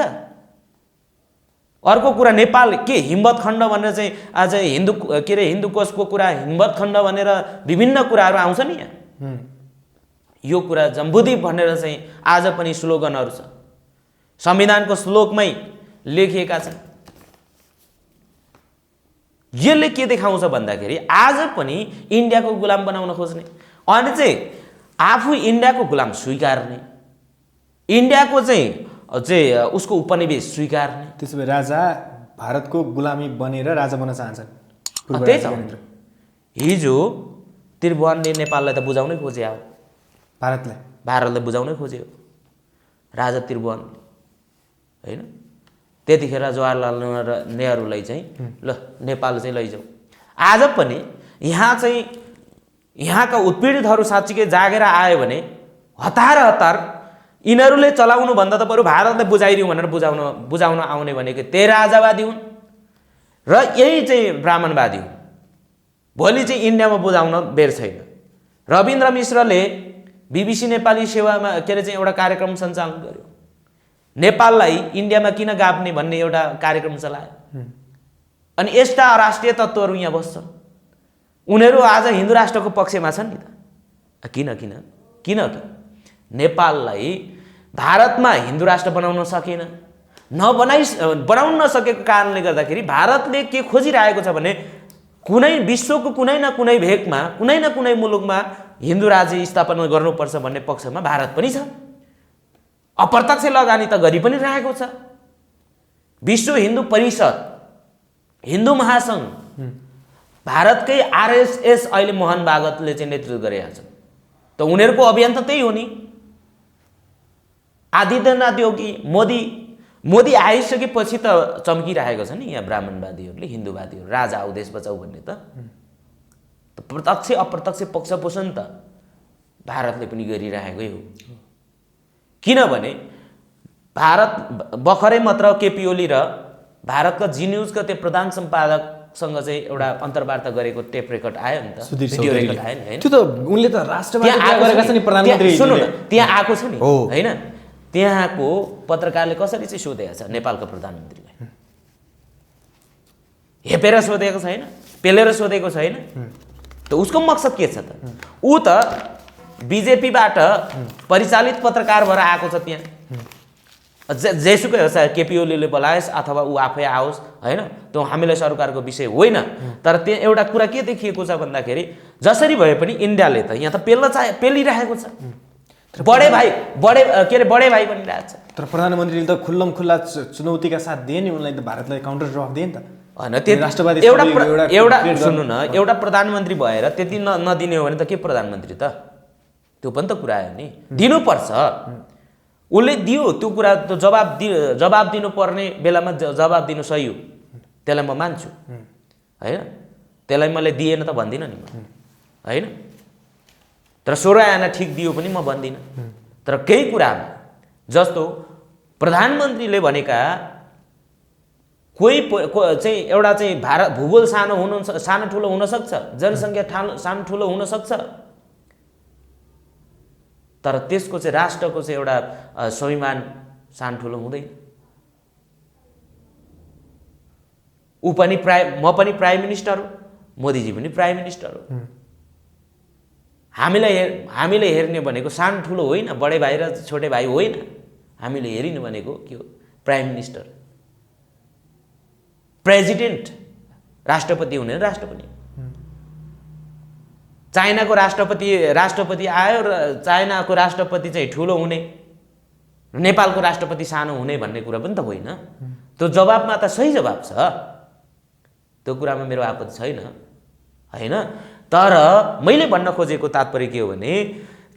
अर्को कुरा नेपाल के हिम्मत खण्ड भनेर चाहिँ आज हिन्दू कोषको कुरा हिम्मत खण्ड भनेर विभिन्न कुराहरू आउँछ नि यहाँ। यो कुरा जम्बुदी भनेर चाहिँ आज पनि स्लोगनहरू छ, संविधानको श्लोकमै लेखिएका छन्। यसले के देखाउँछ भन्दाखेरि आज पनि इन्डियाको गुलाम बनाउन खोज्ने अनि चाहिँ आफू इन्डियाको गुलाम स्वीकार्ने, इन्डियाको चाहिँ उसको उपनिवेश स्वीकार्ने। त्यसो भए राजा भारतको गुलामी बनेर राजा बन्न चाहन्छन्। त्यही छ। हिजो त्रिभुवनले नेपाललाई त बुझाउनै खोजे हो, भारतलाई बुझाउनै खोज्यो राजा त्रिभुवन, होइन? त्यतिखेर जवाहरलाल नेहरूलाई चाहिँ ल नेपाल चाहिँ लैजाऊ। आज पनि यहाँ चाहिँ यहाँका उत्पीडितहरू साँच्चीकै जागेर आयो भने हतार यिनीहरूले चलाउनु भन्दा त बरु भारतले बुझाइदिउँ भनेर बुझाउन आउने भनेको त्यही राजावादी हुन् र यही चाहिँ ब्राह्मणवादी हुन्। भोलि चाहिँ इन्डियामा बुझाउन बेर छैन। रविन्द्र मिश्रले BBC नेपाली सेवामा चाहिँ एउटा कार्यक्रम सञ्चालन गर्यो, नेपाललाई इन्डियामा किन गाप्ने भन्ने एउटा कार्यक्रम चलायो। अनि यस्ता अराष्ट्रिय तत्त्वहरू यहाँ बस्छन्, उनीहरू आज हिन्दू राष्ट्रको पक्षमा छन् नि त। किन नेपाललाई भारतमा हिन्दू राष्ट्र बनाउन सकेन, बनाउन नसकेको कारणले गर्दाखेरि भारतले के खोजिरहेको छ भने विश्वको कुनै न कुनै भेगमा कुनै न कुनै मुलुकमा हिन्दू राज्य स्थापना गर्नुपर्छ भन्ने पक्षमा भारत पनि छ। अप्रत्यक्ष लगानी त गरि पनि रहेको छ। विश्व हिन्दू परिषद, हिन्दू महासङ्घ, भारतकै RSS अहिले मोहन भागवतले चाहिँ नेतृत्व गरेका छन्। त उनीहरूको अभियान त त्यही हो नि। आदित्यनाथ योगी मोदी आइसकेपछि त चम्किरहेको छ नि यहाँ ब्राह्मणवादीहरूले, हिन्दूवादीहरू, राजा आऊ देश बचाऊ भन्ने त प्रत्यक्ष अप्रत्यक्ष पक्षपोषण त भारतले पनि गरिरहेकै हो। किनभने भारत भर्खरै मात्र केपी ओली र भारतका जी न्युजका त्यो प्रधान सम्पादकसँग चाहिँ एउटा अन्तर्वार्ता गरेको टेप रेकर्ड आयो नि त, भिडियो रेकर्ड आयो नि, हैन? त्यो त उनले त राष्ट्रवादी गरेका छन् नि प्रधानमन्त्री। सुन्नु न, त्यहाँ आएको छ नि, हैन? त्यहाँको पत्रकारले कसरी चाहिँ सोधेको छ नेपालको प्रधानमन्त्रीलाई? हेपेर सोधेको छैन, पेलेर सोधेको छैन। त उसको मकसद के छ त? ऊ त बिजेपीबाट परिचालित पत्रकार भएर आएको छ त्यहाँ। जेसुकै होस्, केपी ओलीले बोलायोस् अथवा ऊ आफै आओस्, होइन? त्यो हामीलाई सरकारको विषय होइन। तर त्यहाँ एउटा कुरा के देखिएको छ भन्दाखेरि जसरी भए पनि इन्डियाले त यहाँ त पेलिरहेको छ। बडे भाइ बनिरहेको छ। तर प्रधानमन्त्रीले त खुल्लम खुल्ला चुनौतीका साथ दिए नि उनलाई, त भारतलाई काउन्टर जवाफ दिए नि त। होइन, एउटा सुन्नु न, एउटा प्रधानमन्त्री भएर त्यति नदिने हो भने त के प्रधानमन्त्री त? त्यो पनि त कुरा आयो नि, दिनुपर्छ। उसले दियो त्यो कुरा, त जवाब दिनुपर्ने बेलामा जवाब दिनु सही हो, त्यसलाई म मान्छु, होइन? त्यसलाई मैले दिएन त भन्दिनँ नि म, होइन? तर 16 आना ठिक दियो पनि म भन्दिनँ। तर केही कुरामा जस्तो प्रधानमन्त्रीले भनेका कोही चाहिँ एउटा चाहिँ भारत भूगोल सानो ठुलो हुनसक्छ, जनसङ्ख्या सानो ठुलो हुनसक्छ, तर त्यसको चाहिँ राष्ट्रको चाहिँ एउटा स्वाभिमान सानो ठुलो हुँदैन। ऊ पनि म पनि प्राइम मिनिस्टर हो, मोदीजी पनि प्राइम मिनिस्टर हो। हामीले हेर्ने भनेको सानो ठुलो होइन, बडे भाइ र छोटे भाइ होइन। हामीले हेरिनु भनेको के हो? प्राइम मिनिस्टर, प्रेसिडेन्ट, राष्ट्रपति हुने राष्ट्रपति। चाइनाको राष्ट्रपति आयो र चाइनाको राष्ट्रपति चाहिँ ठुलो हुने, नेपालको राष्ट्रपति सानो हुने भन्ने कुरा पनि त होइन। त्यो जवाबमा त सही जवाब छ, त्यो कुरामा मेरो आपत्ति छैन, होइन? तर मैले भन्न खोजेको तात्पर्य के हो भने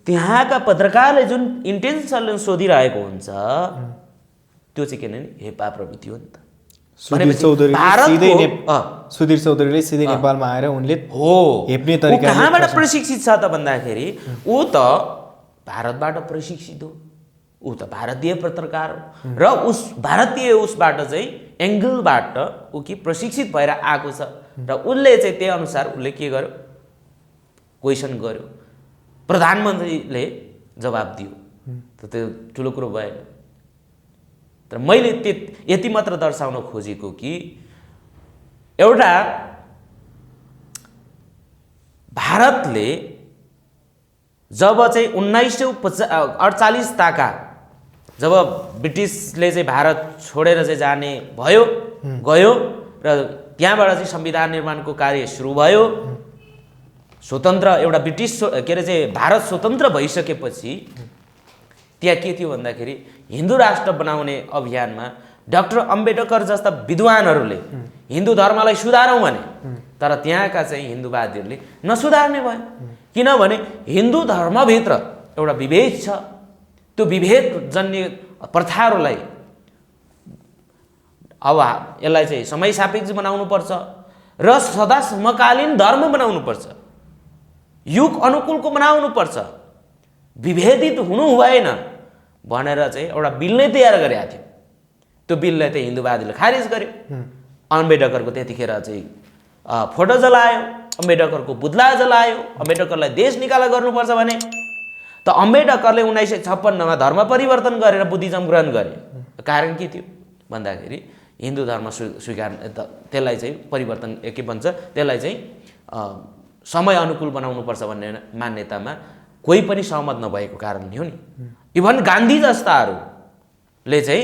त्यहाँका पत्रकारले जुन इन्टेन्सनले सोधिरहेको हुन्छ त्यो चाहिँ किन हेपा प्रवृत्ति हो नि त। सुधीर चौधरीले सिधै नेपालमा आएर उनले हेप्ने तरिका कहाँबाट प्रशिक्षित छ त भन्दाखेरि ऊ त भारतबाट प्रशिक्षित हो, ऊ त भारतीय पत्रकार हो र उस भारतीय उसबाट चाहिँ एङ्गलबाट ऊ कि प्रशिक्षित भएर आएको छ र उसले चाहिँ त्यही अनुसार उसले के गर्यो क्वेसन गर्यो प्रधानमन्त्रीले जवाब दियो त त्यो ठुलो कुरो भएन तर मैले यति मात्र दर्शाउन खोजेको कि एउटा भारतले जब चाहिँ 1948 ताका जब ब्रिटिसले चाहिँ भारत छोडेर चाहिँ जाने भयो गयो र त्यहाँबाट चाहिँ संविधान निर्माणको कार्य सुरु भयो स्वतन्त्र एउटा ब्रिटिस के अरे चाहिँ भारत स्वतन्त्र भइसकेपछि त्यहाँ के थियो भन्दाखेरि हिन्दू राष्ट्र बनाउने अभियानमा डाक्टर अम्बेडकर जस्ता विद्वानहरूले हिन्दू धर्मलाई सुधारौँ भने तर त्यहाँका चाहिँ हिन्दूवादीहरूले नसुधार्ने भयो किनभने हिन्दू धर्मभित्र एउटा विभेद छ त्यो विभेद जन्य प्रथाहरूलाई अब यसलाई चाहिँ समय सापेक्ष बनाउनुपर्छ र सदा समकालीन धर्म बनाउनुपर्छ युग अनुकूलको बनाउनुपर्छ विभेदित हुनु भएन भनेर चाहिँ एउटा बिल नै तयार गरेका थियो त्यो बिललाई चाहिँ हिन्दूवादीले खारेज गर्यो अम्बेडकरको त्यतिखेर चाहिँ फोटो जलायो अम्बेडकरको पुतला जलायो अम्बेडकरलाई देश निकाला गर्नुपर्छ भने त अम्बेडकरले 1956 धर्म परिवर्तन गरेर बुद्धिज्म ग्रहण गरे कारण के थियो भन्दाखेरि हिन्दू धर्म स्वीकार त्यसलाई चाहिँ परिवर्तन के भन्छ त्यसलाई चाहिँ समय अनुकूल बनाउनुपर्छ भन्ने मान्यतामा कोही पनि सहमत नभएको कारण हो नि इभन गान्धी जस्ताहरूले चाहिँ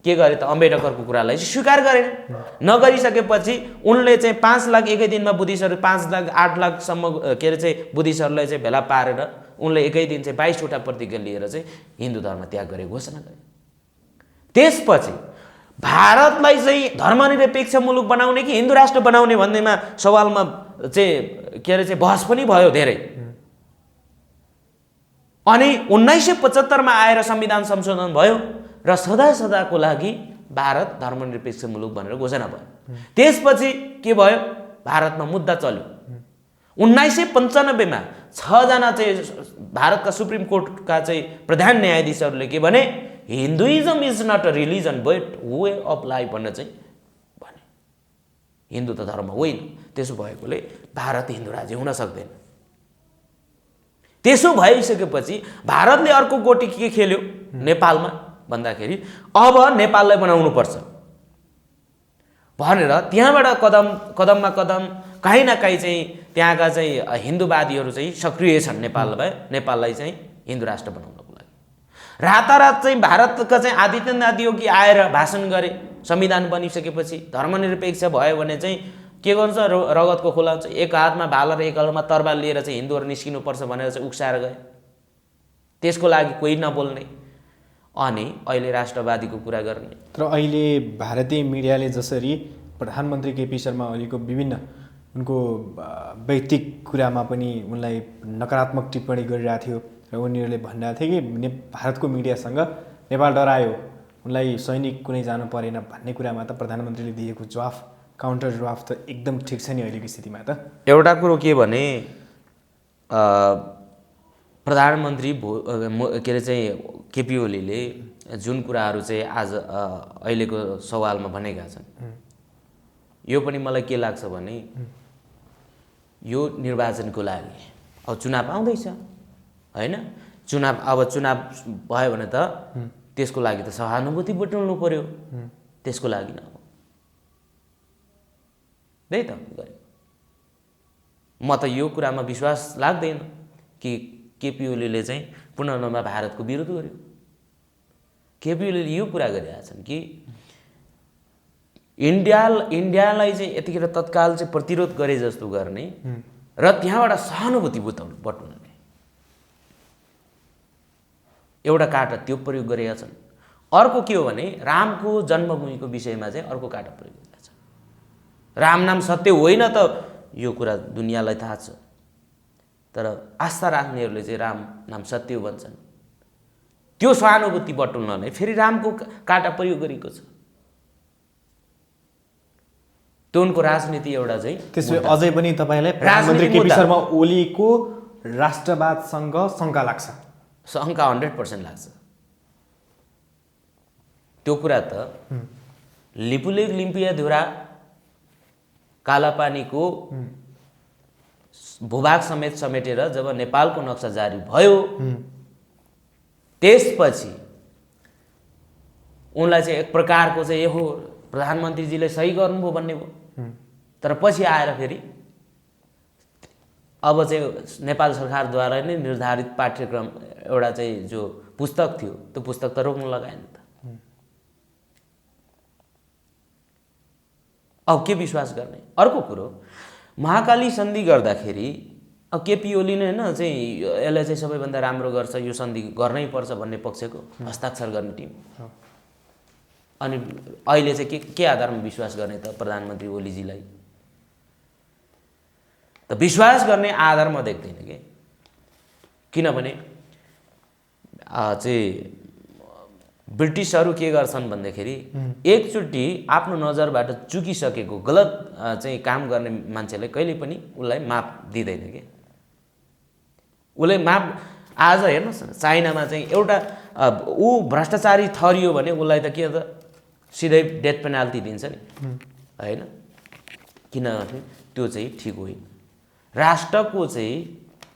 के गरे त अम्बेडकरको कुरालाई चाहिँ स्वीकार गरेन नगरिसकेपछि उनले चाहिँ 5 लाख एकै दिनमा बुद्धिस्टहरू 5 लाख 8 लाखसम्म के अरे चाहिँ बुद्धिस्टहरूलाई चाहिँ भेला पारेर उनले एकै दिन चाहिँ 22वटा प्रतिज्ञा लिएर चाहिँ हिन्दू धर्म त्याग गरे घोषणा गरे त्यसपछि भारतलाई चाहिँ धर्मनिरपेक्ष मुलुक बनाउने कि हिन्दू राष्ट्र बनाउने भन्नेमा सवालमा चाहिँ के अरे चाहिँ बहस पनि भयो धेरै अनि 1975 मा आएर संविधान संशोधन भयो र सदाको लागि भारत धर्मनिरपेक्ष मुलुक भनेर घोषणा भयो त्यसपछि के भयो भारतमा मुद्दा चल्यो 1995 मा 6 जना चाहिँ भारतका सुप्रिम कोर्टका चाहिँ प्रधान न्यायाधीशहरूले के भने Hinduism is not a religion but way of life भनेर चाहिँ भने हिन्दू त धर्म होइन त्यसो भएकोले भारत हिन्दू राज्य हुन सक्दैन त्यसो भइसकेपछि भारतले अर्को गोटी के खेल्यो नेपालमा भन्दाखेरि अब नेपाललाई बनाउनु पर्छ भनेर त्यहाँबाट कदममा कदम कहीँ न कहीँ चाहिँ त्यहाँका चाहिँ हिन्दूवादीहरू चाहिँ सक्रिय छन् नेपाललाई चाहिँ हिन्दू राष्ट्र बनाउनको लागि रातारात चाहिँ भारतका चाहिँ आदित्यनाथ योगी आएर भाषण गरे संविधान बनिसकेपछि धर्मनिरपेक्ष भयो भने चाहिँ के गर्छ रगतको खोला चाहिँ एक हातमा भाला र एक हातमा तरबार लिएर चाहिँ हिन्दूहरू निस्किनुपर्छ भनेर चाहिँ उक्साएर गए त्यसको लागि कोही नबोल्ने अनि अहिले राष्ट्रवादीको कुरा गर्ने तर अहिले भारतीय मिडियाले जसरी प्रधानमन्त्री केपी शर्मा ओलीको विभिन्न उनको व्यक्तिगत कुरामा पनि उनलाई नकारात्मक टिप्पणी गरिरहेको थियो र उनीहरूले भनिरहेको थियो कि भारतको मिडियासँग नेपाल डरायो उनलाई सैनिक कुनै जानु परेन भन्ने कुरामा त प्रधानमन्त्रीले दिएको जवाफ काउन्टर जवाफ त एकदम ठिक छ नि अहिलेको स्थितिमा त एउटा कुरो के भने प्रधानमन्त्री के अरे चाहिँ केपी ओलीले जुन कुराहरू चाहिँ आज अहिलेको सवालमा भनेका छन् यो पनि मलाई के लाग्छ भने यो निर्वाचनको लागि अब चुनाव आउँदैछ हैन अब चुनाव भयो भने त त्यसको लागि त सहानुभूति बटुल्नु पर्यो त्यसको लागि न त्यही त म त यो कुरामा विश्वास लाग्दैन कि केपी ओलीले चाहिँ पुनः भारतको विरोध गर्यो केपी ओलीले यो कुरा गरिरहेका छन् कि इन्डियालाई चाहिँ यतिखेर तत्काल चाहिँ प्रतिरोध गरे जस्तो गर्ने र त्यहाँबाट सहानुभूति बटुल्ने एउटा कार्ड त्यो प्रयोग गरेका छन् अर्को के हो भने रामको जन्मभूमिको विषयमा चाहिँ अर्को कार्ड प्रयोग गरेका छन् राम नाम सत्य होइन त यो कुरा दुनियाँलाई थाहा छ तर आस्था राख्नेहरूले चाहिँ राम नाम सत्य हो भन्छन् त्यो सहानुभूति बटुल्नलाई फेरि रामको काटा प्रयोग गरेको छ त्यो उनको राजनीति एउटा चाहिँ त्यसले अझै पनि तपाईलाई प्रधानमन्त्री केपी शर्मा ओलीको राष्ट्रवादसँग शङ्का लाग्छ शङ्का 100% लाग्छ त्यो कुरा त लिपुलेक लिम्पियाधुरा कालापानीको भूभाग समेत समेटेर जब नेपालको नक्सा जारी भयो त्यसपछि उनलाई चाहिँ एक प्रकारको चाहिँ यो प्रधानमन्त्रीजीले सही गर्नुभयो भन्ने भयो। तर पछि आएर फेरि अब चाहिँ नेपाल सरकारद्वारा नै निर्धारित पाठ्यक्रम एउटा चाहिँ जो पुस्तक थियो त्यो पुस्तक त रोक्न लगायो नि त। अब के विश्वास गर्ने? अर्को कुरो, महाकाली सन्धि गर्दाखेरि अब केपी ओलीले होइन चाहिँ यसलाई चाहिँ सबैभन्दा राम्रो गर्छ, यो सन्धि गर्नै पर्छ भन्ने पक्षको हस्ताक्षर गर्ने टिम। अनि अहिले चाहिँ के आधारमा विश्वास गर्ने त प्रधानमन्त्री ओलीजीलाई? त विश्वास गर्ने आधार म देख्दैन के। किनभने चाहिँ ब्रिटिसहरू के गर्छन् भन्दाखेरि एकचोटि आफ्नो नजरबाट चुकिसकेको गलत चाहिँ काम गर्ने मान्छेलाई कहिले पनि उसलाई माफ दिँदैन के। उसले माफ, आज हेर्नुहोस् न चाइनामा चाहिँ एउटा ऊ भ्रष्टाचारी थरियो भने उसलाई त के त सिधै डेथ पेनाल्टी दिन्छ नि होइन। किनभने त्यो चाहिँ ठिक होइन। राष्ट्रको चाहिँ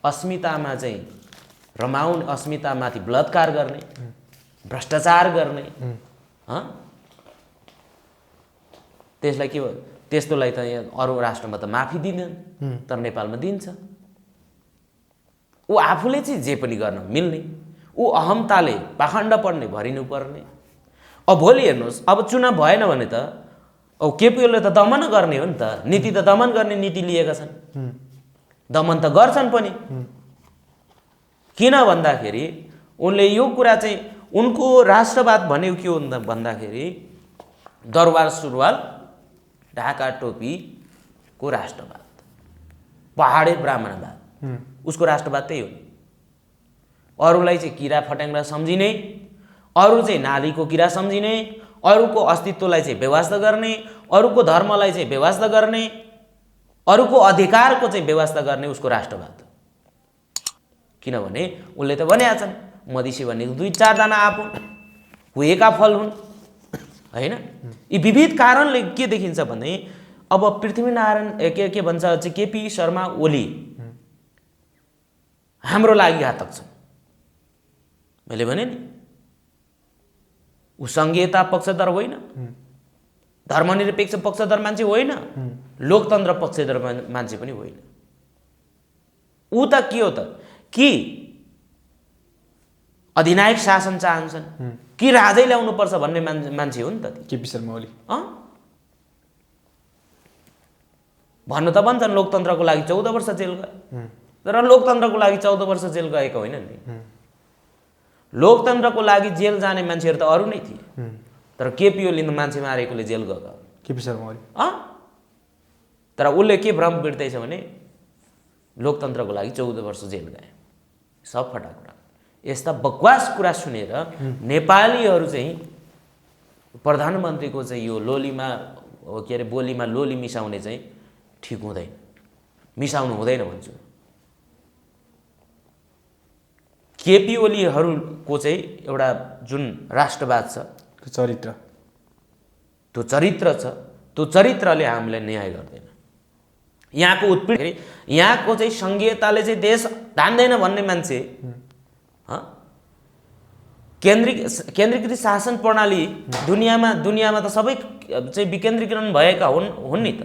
अस्मितामा चाहिँ रमाउने, अस्मितामाथि बलात्कार गर्ने, भ्रष्टाचार गर्ने, त्यसलाई के भयो? त्यस्तोलाई त यहाँ अरू राष्ट्रमा त माफी दिँदैन, तर नेपालमा दिन्छ। ऊ आफूले चाहिँ जे पनि गर्न मिल्ने, ऊ अहमताले पाखण्ड पर्ने, भरिनु पर्ने। अब भोलि हेर्नुहोस्, अब चुनाव भएन भने त अब केपीओले त दमन गर्ने हो नि त। नीति त दमन गर्ने नीति लिएका छन्, दमन त गर्छन् पनि। किन भन्दाखेरि उनले यो कुरा चाहिँ, उनको राष्ट्रवाद भनेको के हो भन्दाखेरि दरबार सुरुवाल ढाका टोपीको राष्ट्रवाद, पहाडे ब्राह्मणवाद, उसको राष्ट्रवाद त्यही हो। अरूलाई चाहिँ किरा फट्याङ्ग्रा सम्झिने, अरू चाहिँ नालीको किरा सम्झिने, अरूको अस्तित्वलाई चाहिँ बेवास्ता गर्ने, अरूको धर्मलाई चाहिँ बेवास्ता गर्ने, अरूको अधिकारको चाहिँ बेवास्ता गर्ने उसको राष्ट्रवाद। किनभने उसले त भनेका छन् मधेसी भनेको 2-4 जना आफू हुएका फल हुन् होइन। यी विविध कारणले के देखिन्छ भने अब पृथ्वीनारायण के भन्छ चाहिँ केपी शर्मा ओली हाम्रो लागि घातक छन्। मैले भने नि, ऊ सङ्घीयता पक्षधर होइन, धर्मनिरपेक्ष पक्षधर मान्छे होइन, लोकतन्त्र पक्षधर मान्छे पनि होइन। ऊ त के हो त कि अधिनायक शासन चाहन्छन् कि राजै ल्याउनुपर्छ भन्ने मान्छे हो नि त केपी शर्मा ओली। भन्नु त भन्छन् लोकतन्त्रको लागि 14 वर्ष जेल गए, तर लोकतन्त्रको लागि 14 वर्ष जेल गएको होइन नि। लोकतन्त्रको लागि जेल जाने मान्छेहरू त अरू नै थिए, तर केपी ओली मान्छे मारेकोले जेल गएको केपी शर्मा ओली। तर उसले के भ्रम बिर्दैछ भने लोकतन्त्रको लागि 14 वर्ष जेल गए। सब फटा कुरा। यस्ता बकवास कुरा सुनेर नेपालीहरू चाहिँ प्रधानमन्त्रीको चाहिँ यो लोलीमा के अरे बोलीमा लोली मिसाउने चाहिँ ठिक हुँदैन, मिसाउनु हुँदैन भन्छु। केपी ओलीहरूको चाहिँ एउटा जुन राष्ट्रवाद छ, चरित्र, त्यो चरित्र छ, त्यो चरित्रले हामीलाई न्याय गर्दैन। यहाँको उत्पीडन, यहाँको चाहिँ सङ्घीयताले चाहिँ देश धान्दैन भन्ने मान्छे, केन्द्रीकृत शासन प्रणाली दुनियाँमा त सबै चाहिँ विकेन्द्रीकरण भएका हुन् नि त।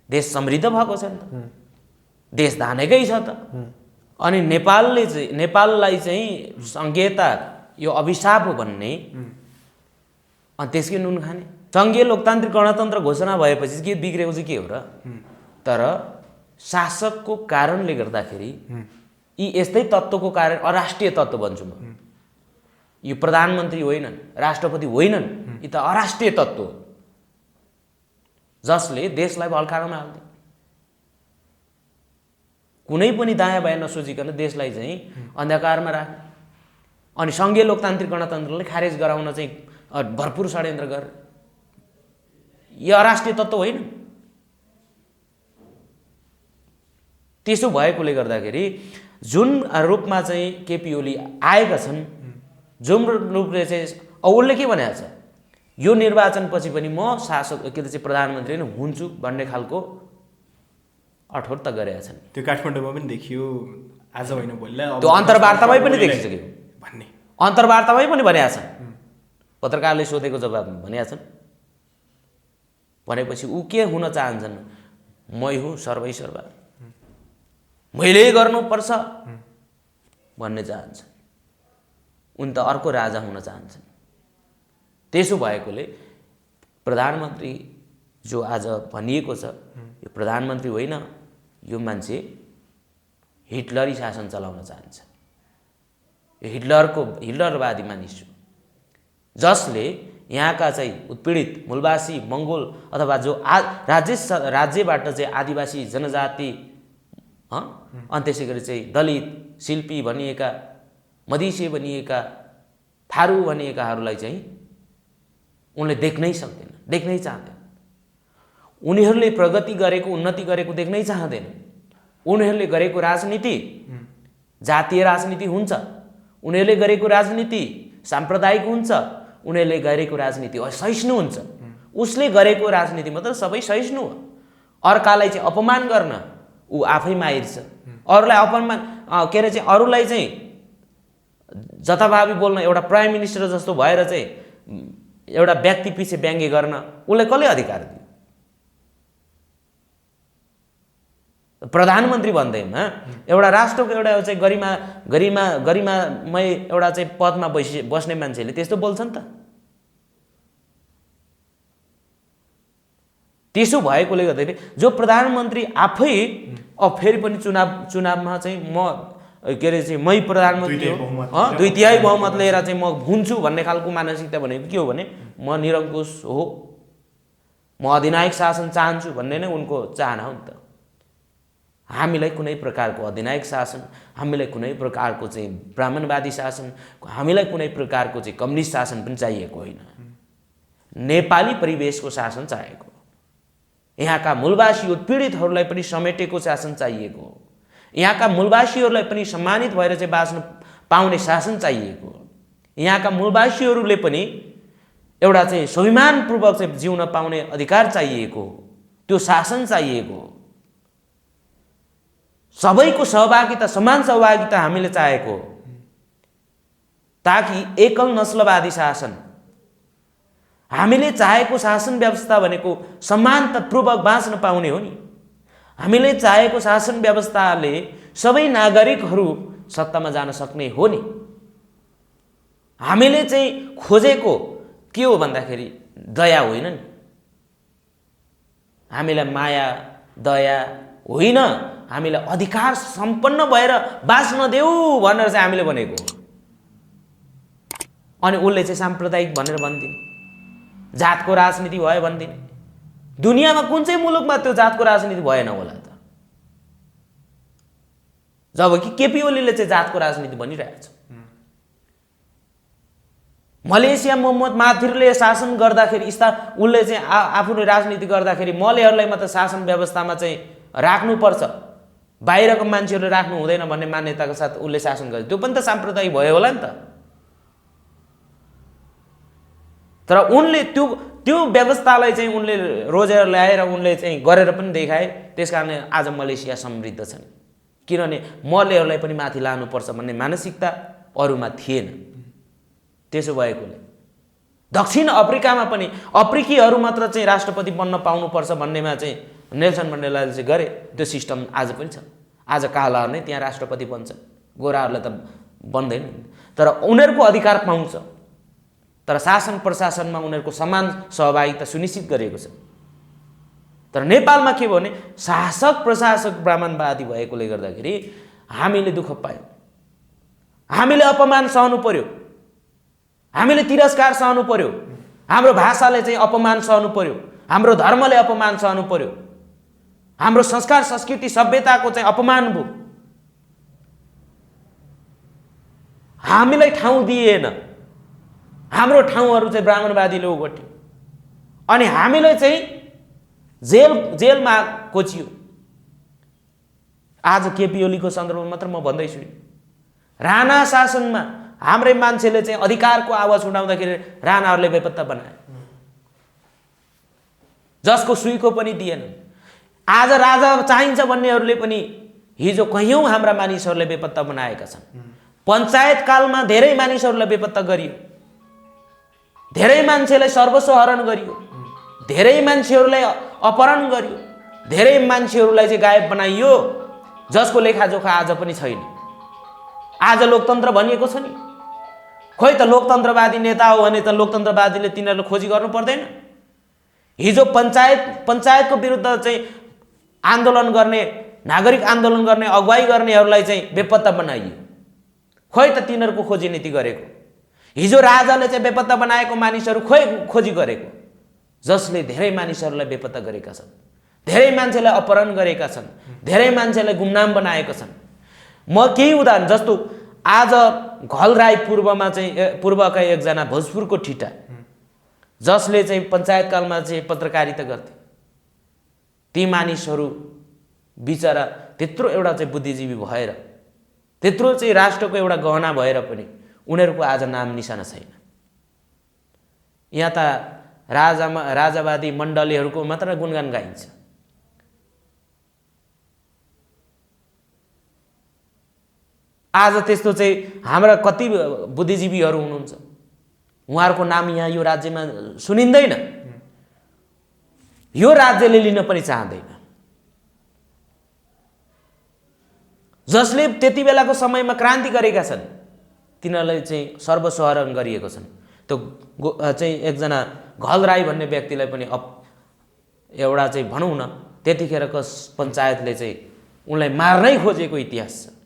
देश समृद्ध भएको छ नि त, देश धानेकै छ त। अनि नेपाललाई चाहिँ सङ्घीयता यो अभिशाप हो भन्ने, अनि त्यसकै नुन खाने। सङ्घीय लोकतान्त्रिक गणतन्त्र घोषणा भएपछि के बिग्रेको चाहिँ के हो र? तर शासकको कारणले गर्दाखेरि यी यस्तै तत्त्वको कारण अराष्ट्रिय तत्त्व भन्छु म। यो प्रधानमन्त्री होइनन्, राष्ट्रपति होइनन्, यी त अराष्ट्रिय तत्त्व हो जसले देशलाई भल्खारमा हाल्ने। कुनै पनि दायाँ बायाँ नसोचिकन देशलाई चाहिँ अन्धकारमा राख्ने, अनि सङ्घीय लोकतान्त्रिक गणतन्त्रलाई खारेज गराउन चाहिँ भरपुर षड्यन्त्र गरे। यो अराष्ट्रिय तत्त्व होइन। त्यसो भएकोले गर्दाखेरि जुन रूपमा चाहिँ केपी ओली आएका छन्, जुन रूपले चाहिँ उसले के भनेको छ यो निर्वाचनपछि पनि म शासक के अरे चाहिँ प्रधानमन्त्री नै हुन्छु भन्ने खालको अठोट त गरेका छन्। त्यो काठमाडौँमा पनि देखियो, आज होइन भोलिलाई त्यो अन्तर्वार्तामै पनि देखिसक्यो भन्ने, अन्तर्वार्तामै पनि भनेका छन्, पत्रकारले सोधेको जवाबमा भनेका छन्। भनेपछि ऊ के हुन चाहन्छन्, मै हुँ सर्वैसर्वा, मैले गर्नुपर्छ भन्ने चाहन्छन्। उनी त अर्को राजा हुन चाहन्छन्। त्यसो भएकोले प्रधानमन्त्री जो आज भनिएको छ, यो प्रधानमन्त्री होइन, यो मान्छे हिटलरी शासन चलाउन चाहन्छ। यो हिटलरवादी मानिस हो, जसले यहाँका चाहिँ उत्पीडित मूलवासी मङ्गोल अथवा जो राज्यबाट चाहिँ आदिवासी जनजाति अनि त्यसै गरी चाहिँ दलित शिल्पी भनिएका, मधेसी भनिएका, थारू भनिएकाहरूलाई चाहिँ उनले देख्नै सक्दैन, देख्नै चाहँदैन। उनीहरूले प्रगति गरेको, उन्नति गरेको देख्नै चाहँदैन। उनीहरूले गरेको राजनीति जातीय राजनीति हुन्छ, उनीहरूले गरेको राजनीति साम्प्रदायिक हुन्छ, उनीहरूले गरेको राजनीति असहिष्णु हुन्छ। उसले गरेको राजनीति मात्र सबै सहिष्णु हो। अर्कालाई चाहिँ अपमान गर्न ऊ आफै माहिर छ। अरूलाई अपमान के अरे चाहिँ अरूलाई चाहिँ जताभावी बोल्न, एउटा प्राइम मिनिस्टर जस्तो भएर चाहिँ एउटा व्यक्ति पछि व्यङ्ग्य गर्न उसलाई कसले अधिकार दियो? प्रधानमन्त्री भन्दैमा एउटा राष्ट्रको एउटा चाहिँ गरिमामय एउटा चाहिँ पदमा बस्ने मान्छेले त्यस्तो बोल्छन् त? त्यसो भएकोले गर्दाखेरि जो प्रधानमन्त्री आफै फेरि पनि चुनावमा चाहिँ म के अरे चाहिँ मै प्रधानमन्त्री हो, 2/3 बहुमत लिएर चाहिँ म हुन्छु भन्ने खालको मानसिकता भनेको के हो भने म निरङ्कुश हो, म अधिनायक शासन चाहन्छु भन्ने नै उनको चाहना हो नि त। हामीलाई कुनै प्रकारको अधिनायक शासन, हामीलाई कुनै प्रकारको चाहिँ ब्राह्मणवादी शासन, हामीलाई कुनै प्रकारको चाहिँ कम्युनिस्ट शासन पनि चाहिएको होइन। नेपाली परिवेशको शासन चाहिएको, यहाँका मूलवासी उत्पीडितहरूलाई पनि समेटेको शासन चाहिएको, यहाँका मूलवासीहरूलाई पनि सम्मानित भएर चाहिँ बाँच्न पाउने शासन चाहिएको, यहाँका मूलवासीहरूले पनि एउटा चाहिँ स्वाभिमानपूर्वक चाहिँ जिउन पाउने अधिकार चाहिएको, त्यो शासन चाहिएको। सबैको सहभागिता, समान सहभागिता हामीले चाहेको, ताकि एकल नस्लवादी शासन, हामीले चाहेको शासन व्यवस्था भनेको समानतापूर्वक बाँच्न पाउने हो नि। हामीले चाहेको शासन व्यवस्थाले सबै नागरिकहरू सत्तामा जान सक्ने हो नि। हामीले चाहिँ खोजेको के हो भन्दाखेरि दया होइन नि, हामीलाई माया दया होइन, हामीलाई अधिकार सम्पन्न भएर बाँच्न देऊ भनेर चाहिँ हामीले भनेको। अनि उसले चाहिँ साम्प्रदायिक भनेर भनिदिने, जातको राजनीति भयो भनिदिने। दुनियाँमा कुन चाहिँ मुलुकमा त्यो जातको राजनीति भएन होला त? जबकि केपी ओलीले चाहिँ जातको राजनीति भनिरहेको छ। मलेसिया मोहम्मद माथिरले शासन गर्दाखेरि उसले चाहिँ आफूले राजनीति गर्दाखेरि मलेहरूलाई मात्र शासन व्यवस्थामा चाहिँ राख्नुपर्छ, बाहिरको मान्छेहरूले राख्नु हुँदैन भन्ने मान्यताको साथ उसले शासन गर्यो। त्यो पनि त साम्प्रदायिक भयो होला नि त। तर उनले त्यो व्यवस्थालाई चाहिँ उनले रोजेर ल्याएर उनले चाहिँ गरेर पनि देखाए। त्यसकारणले आज मलेसिया समृद्ध छन्, किनभने मलेहरूलाई पनि माथि लानुपर्छ भन्ने मानसिकता अरूमा थिएन। त्यसो भएकोले दक्षिण अफ्रिकामा पनि अफ्रिकीहरू मात्र चाहिँ राष्ट्रपति बन्न पाउनुपर्छ भन्नेमा चाहिँ नेल्सन मण्डेलाले चाहिँ गरे। त्यो सिस्टम आज पनि छ। आज कालाहरू नै त्यहाँ राष्ट्रपति बन्छ, गोराहरूले त बन्दैन। तर उनीहरूको अधिकार पाउँछ, तर शासन प्रशासनमा उनीहरूको समान सहभागिता सुनिश्चित गरिएको छ। तर नेपालमा के भने शासक प्रशासक ब्राह्मणवादी भएकोले गर्दाखेरि हामीले दुःख पायौँ, हामीले अपमान सहनु पर्यो, हामीले तिरस्कार सहनु पर्यो, हाम्रो भाषाले चाहिँ अपमान सहनु पर्यो, हाम्रो धर्मले अपमान सहनु पर्यो, हाम्रो संस्कार संस्कृति सभ्यताको चाहिँ अपमान भयो। हामीलाई ठाउँ दिएन, हाम्रो ठाउँहरू चाहिँ ब्राह्मणवादीले ओगट्यो अनि हामीलाई चाहिँ जेलमा कोचियो। आज केपी ओलीको सन्दर्भमा मात्र म भन्दैछु, राणा शासनमा हाम्रै मान्छेले चाहिँ अधिकारको आवाज उठाउँदाखेरि राणाहरूले बेपत्ता बनाए। जसको सुईको पनि दिएनन्। आज राजा चाहिन्छ भन्नेहरूले पनि हिजो कैयौँ हाम्रा मानिसहरूले बेपत्ता बनाएका छन्। पञ्चायत कालमा धेरै मानिसहरूलाई बेपत्ता गरियो, धेरै मान्छेलाई सर्वस्व हरण गरियो, धेरै मान्छेहरूलाई अपहरण गरियो, धेरै मान्छेहरूलाई चाहिँ गायब बनाइयो, जसको लेखाजोखा आज पनि छैन। आज लोकतन्त्र भनिएको छ नि, खोइ त लोकतन्त्रवादी नेता हो भने त लोकतन्त्रवादीले तिनीहरूले खोजी गर्नु पर्दैन। हिजो पञ्चायतको विरुद्ध चाहिँ आन्दोलन गर्ने, नागरिक आन्दोलन गर्ने, अगुवाई गर्नेहरूलाई चाहिँ बेपत्ता बनाइयो, खोइ त तिनीहरूको खोजी नीति गरेको। हिजो राजाले चाहिँ बेपत्ता बनाएको मानिसहरू खोइ खोजी गरेको, जसले धेरै मानिसहरूलाई बेपत्ता गरेका छन्, धेरै मान्छेलाई अपहरण गरेका छन्, धेरै मान्छेलाई गुमनाम बनाएका छन्। म केही उदाहरण जस्तो आज घलराई पूर्वमा चाहिँ पूर्वका एकजना भोजपुरको ठिटा, जसले चाहिँ पञ्चायतकालमा चाहिँ पत्रकारिता गर्थे, ती मानिसहरू बिचरा त्यत्रो एउटा चाहिँ बुद्धिजीवी भएर, त्यत्रो चाहिँ राष्ट्रको एउटा गहना भएर पनि उनीहरूको आज नाम निशाना छैन। यहाँ त राजावादी मण्डलीहरूको मात्र गुणगान गाइन्छ। आज त्यस्तो चाहिँ हाम्रा कति बुद्धिजीवीहरू हुनुहुन्छ, उहाँहरूको नाम यहाँ यो राज्यमा सुनिँदैन, यो राज्यले लिन पनि चाहँदैन। जसले त्यति बेलाको समयमा क्रान्ति गरेका छन् तिनीहरूलाई चाहिँ सर्वस्व हरण गरिएको छन्। त्यो चाहिँ एकजना घलराई भन्ने व्यक्तिलाई पनि एउटा चाहिँ भनौँ न त्यतिखेरको पञ्चायतले चाहिँ उनलाई मार्नै खोजेको इतिहास छ।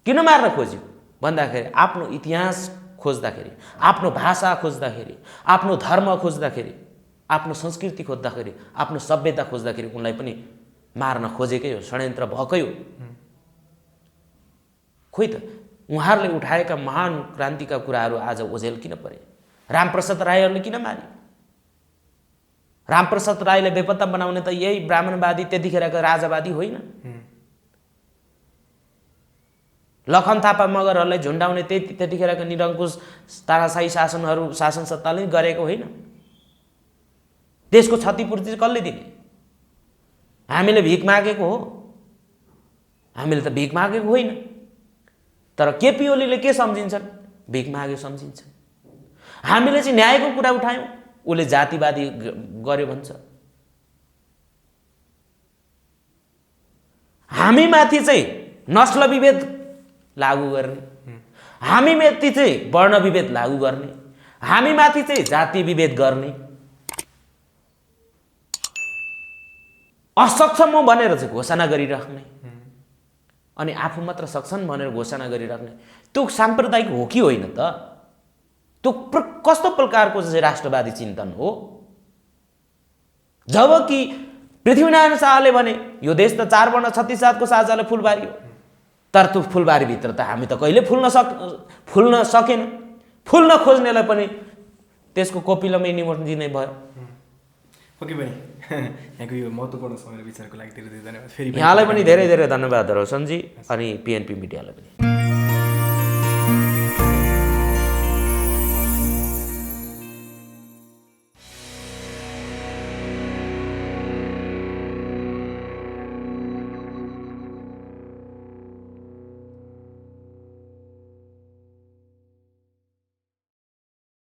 किन मार्न खोज्यो भन्दाखेरि आफ्नो इतिहास खोज्दाखेरि, आफ्नो भाषा खोज्दाखेरि, आफ्नो धर्म खोज्दाखेरि, आफ्नो संस्कृति खोज्दाखेरि, आफ्नो सभ्यता खोज्दाखेरि उनलाई पनि मार्न खोजेकै हो, षड्यन्त्र भएकै हो। खोइ त उहाँहरूले उठाएका महान क्रान्तिका कुराहरू आज ओझेल किन परे? रामप्रसाद राईहरूले किन मारे? रामप्रसाद राईलाई बेपत्ता बनाउने त यही ब्राह्मणवादी त्यतिखेरका राजावादी होइन। लखन थापा मगरहरूलाई झुन्डाउने त्यतिखेरका निरङ्कुश तानाशाही शासन सत्ताले गरेको होइन। देशको क्षतिपूर्ति कसले दिने? हामीले भिख मागेको हो? हामीले त भिख मागेको होइन। तर केपी ओलीले के सम्झिन्छन्? भिख माग्यो सम्झिन्छन्। हामीले चाहिँ न्यायको कुरा उठायौँ, उसले जातिवादी गर्यो भन्छ। हामी माथि चाहिँ नस्ल विभेद लागू गर्ने, हामी माथि चाहिँ वर्ण विभेद लागू गर्ने, हामी माथि चाहिँ जातीय विभेद गर्ने, असक्षम हो भनेर चाहिँ घोषणा गरिराख्ने, अनि आफू मात्र सक्छन् भनेर घोषणा गरिराख्ने, त्यो साम्प्रदायिक हो कि होइन त? त्यो कस्तो प्रकारको चाहिँ राष्ट्रवादी चिन्तन हो? जबकि पृथ्वीनारायण शाहले भने यो देश त 4 वर्ण 36 जातको साझाले फुलबारी हो, तर त्यो फुलबारीभित्र त हामी त कहिले फुल्न सकेन। फुल्न खोज्नेलाई पनि त्यसको कोपिलामै निमोट्न दिने भयो। ओके बहिनी, यहाँको यो महत्त्वपूर्ण समय र विचारको लागि धेरै धेरै धन्यवाद। फेरि यहाँलाई पनि धेरै धेरै धन्यवाद रोशनजी, अनि पिएनपी मिडियालाई पनि।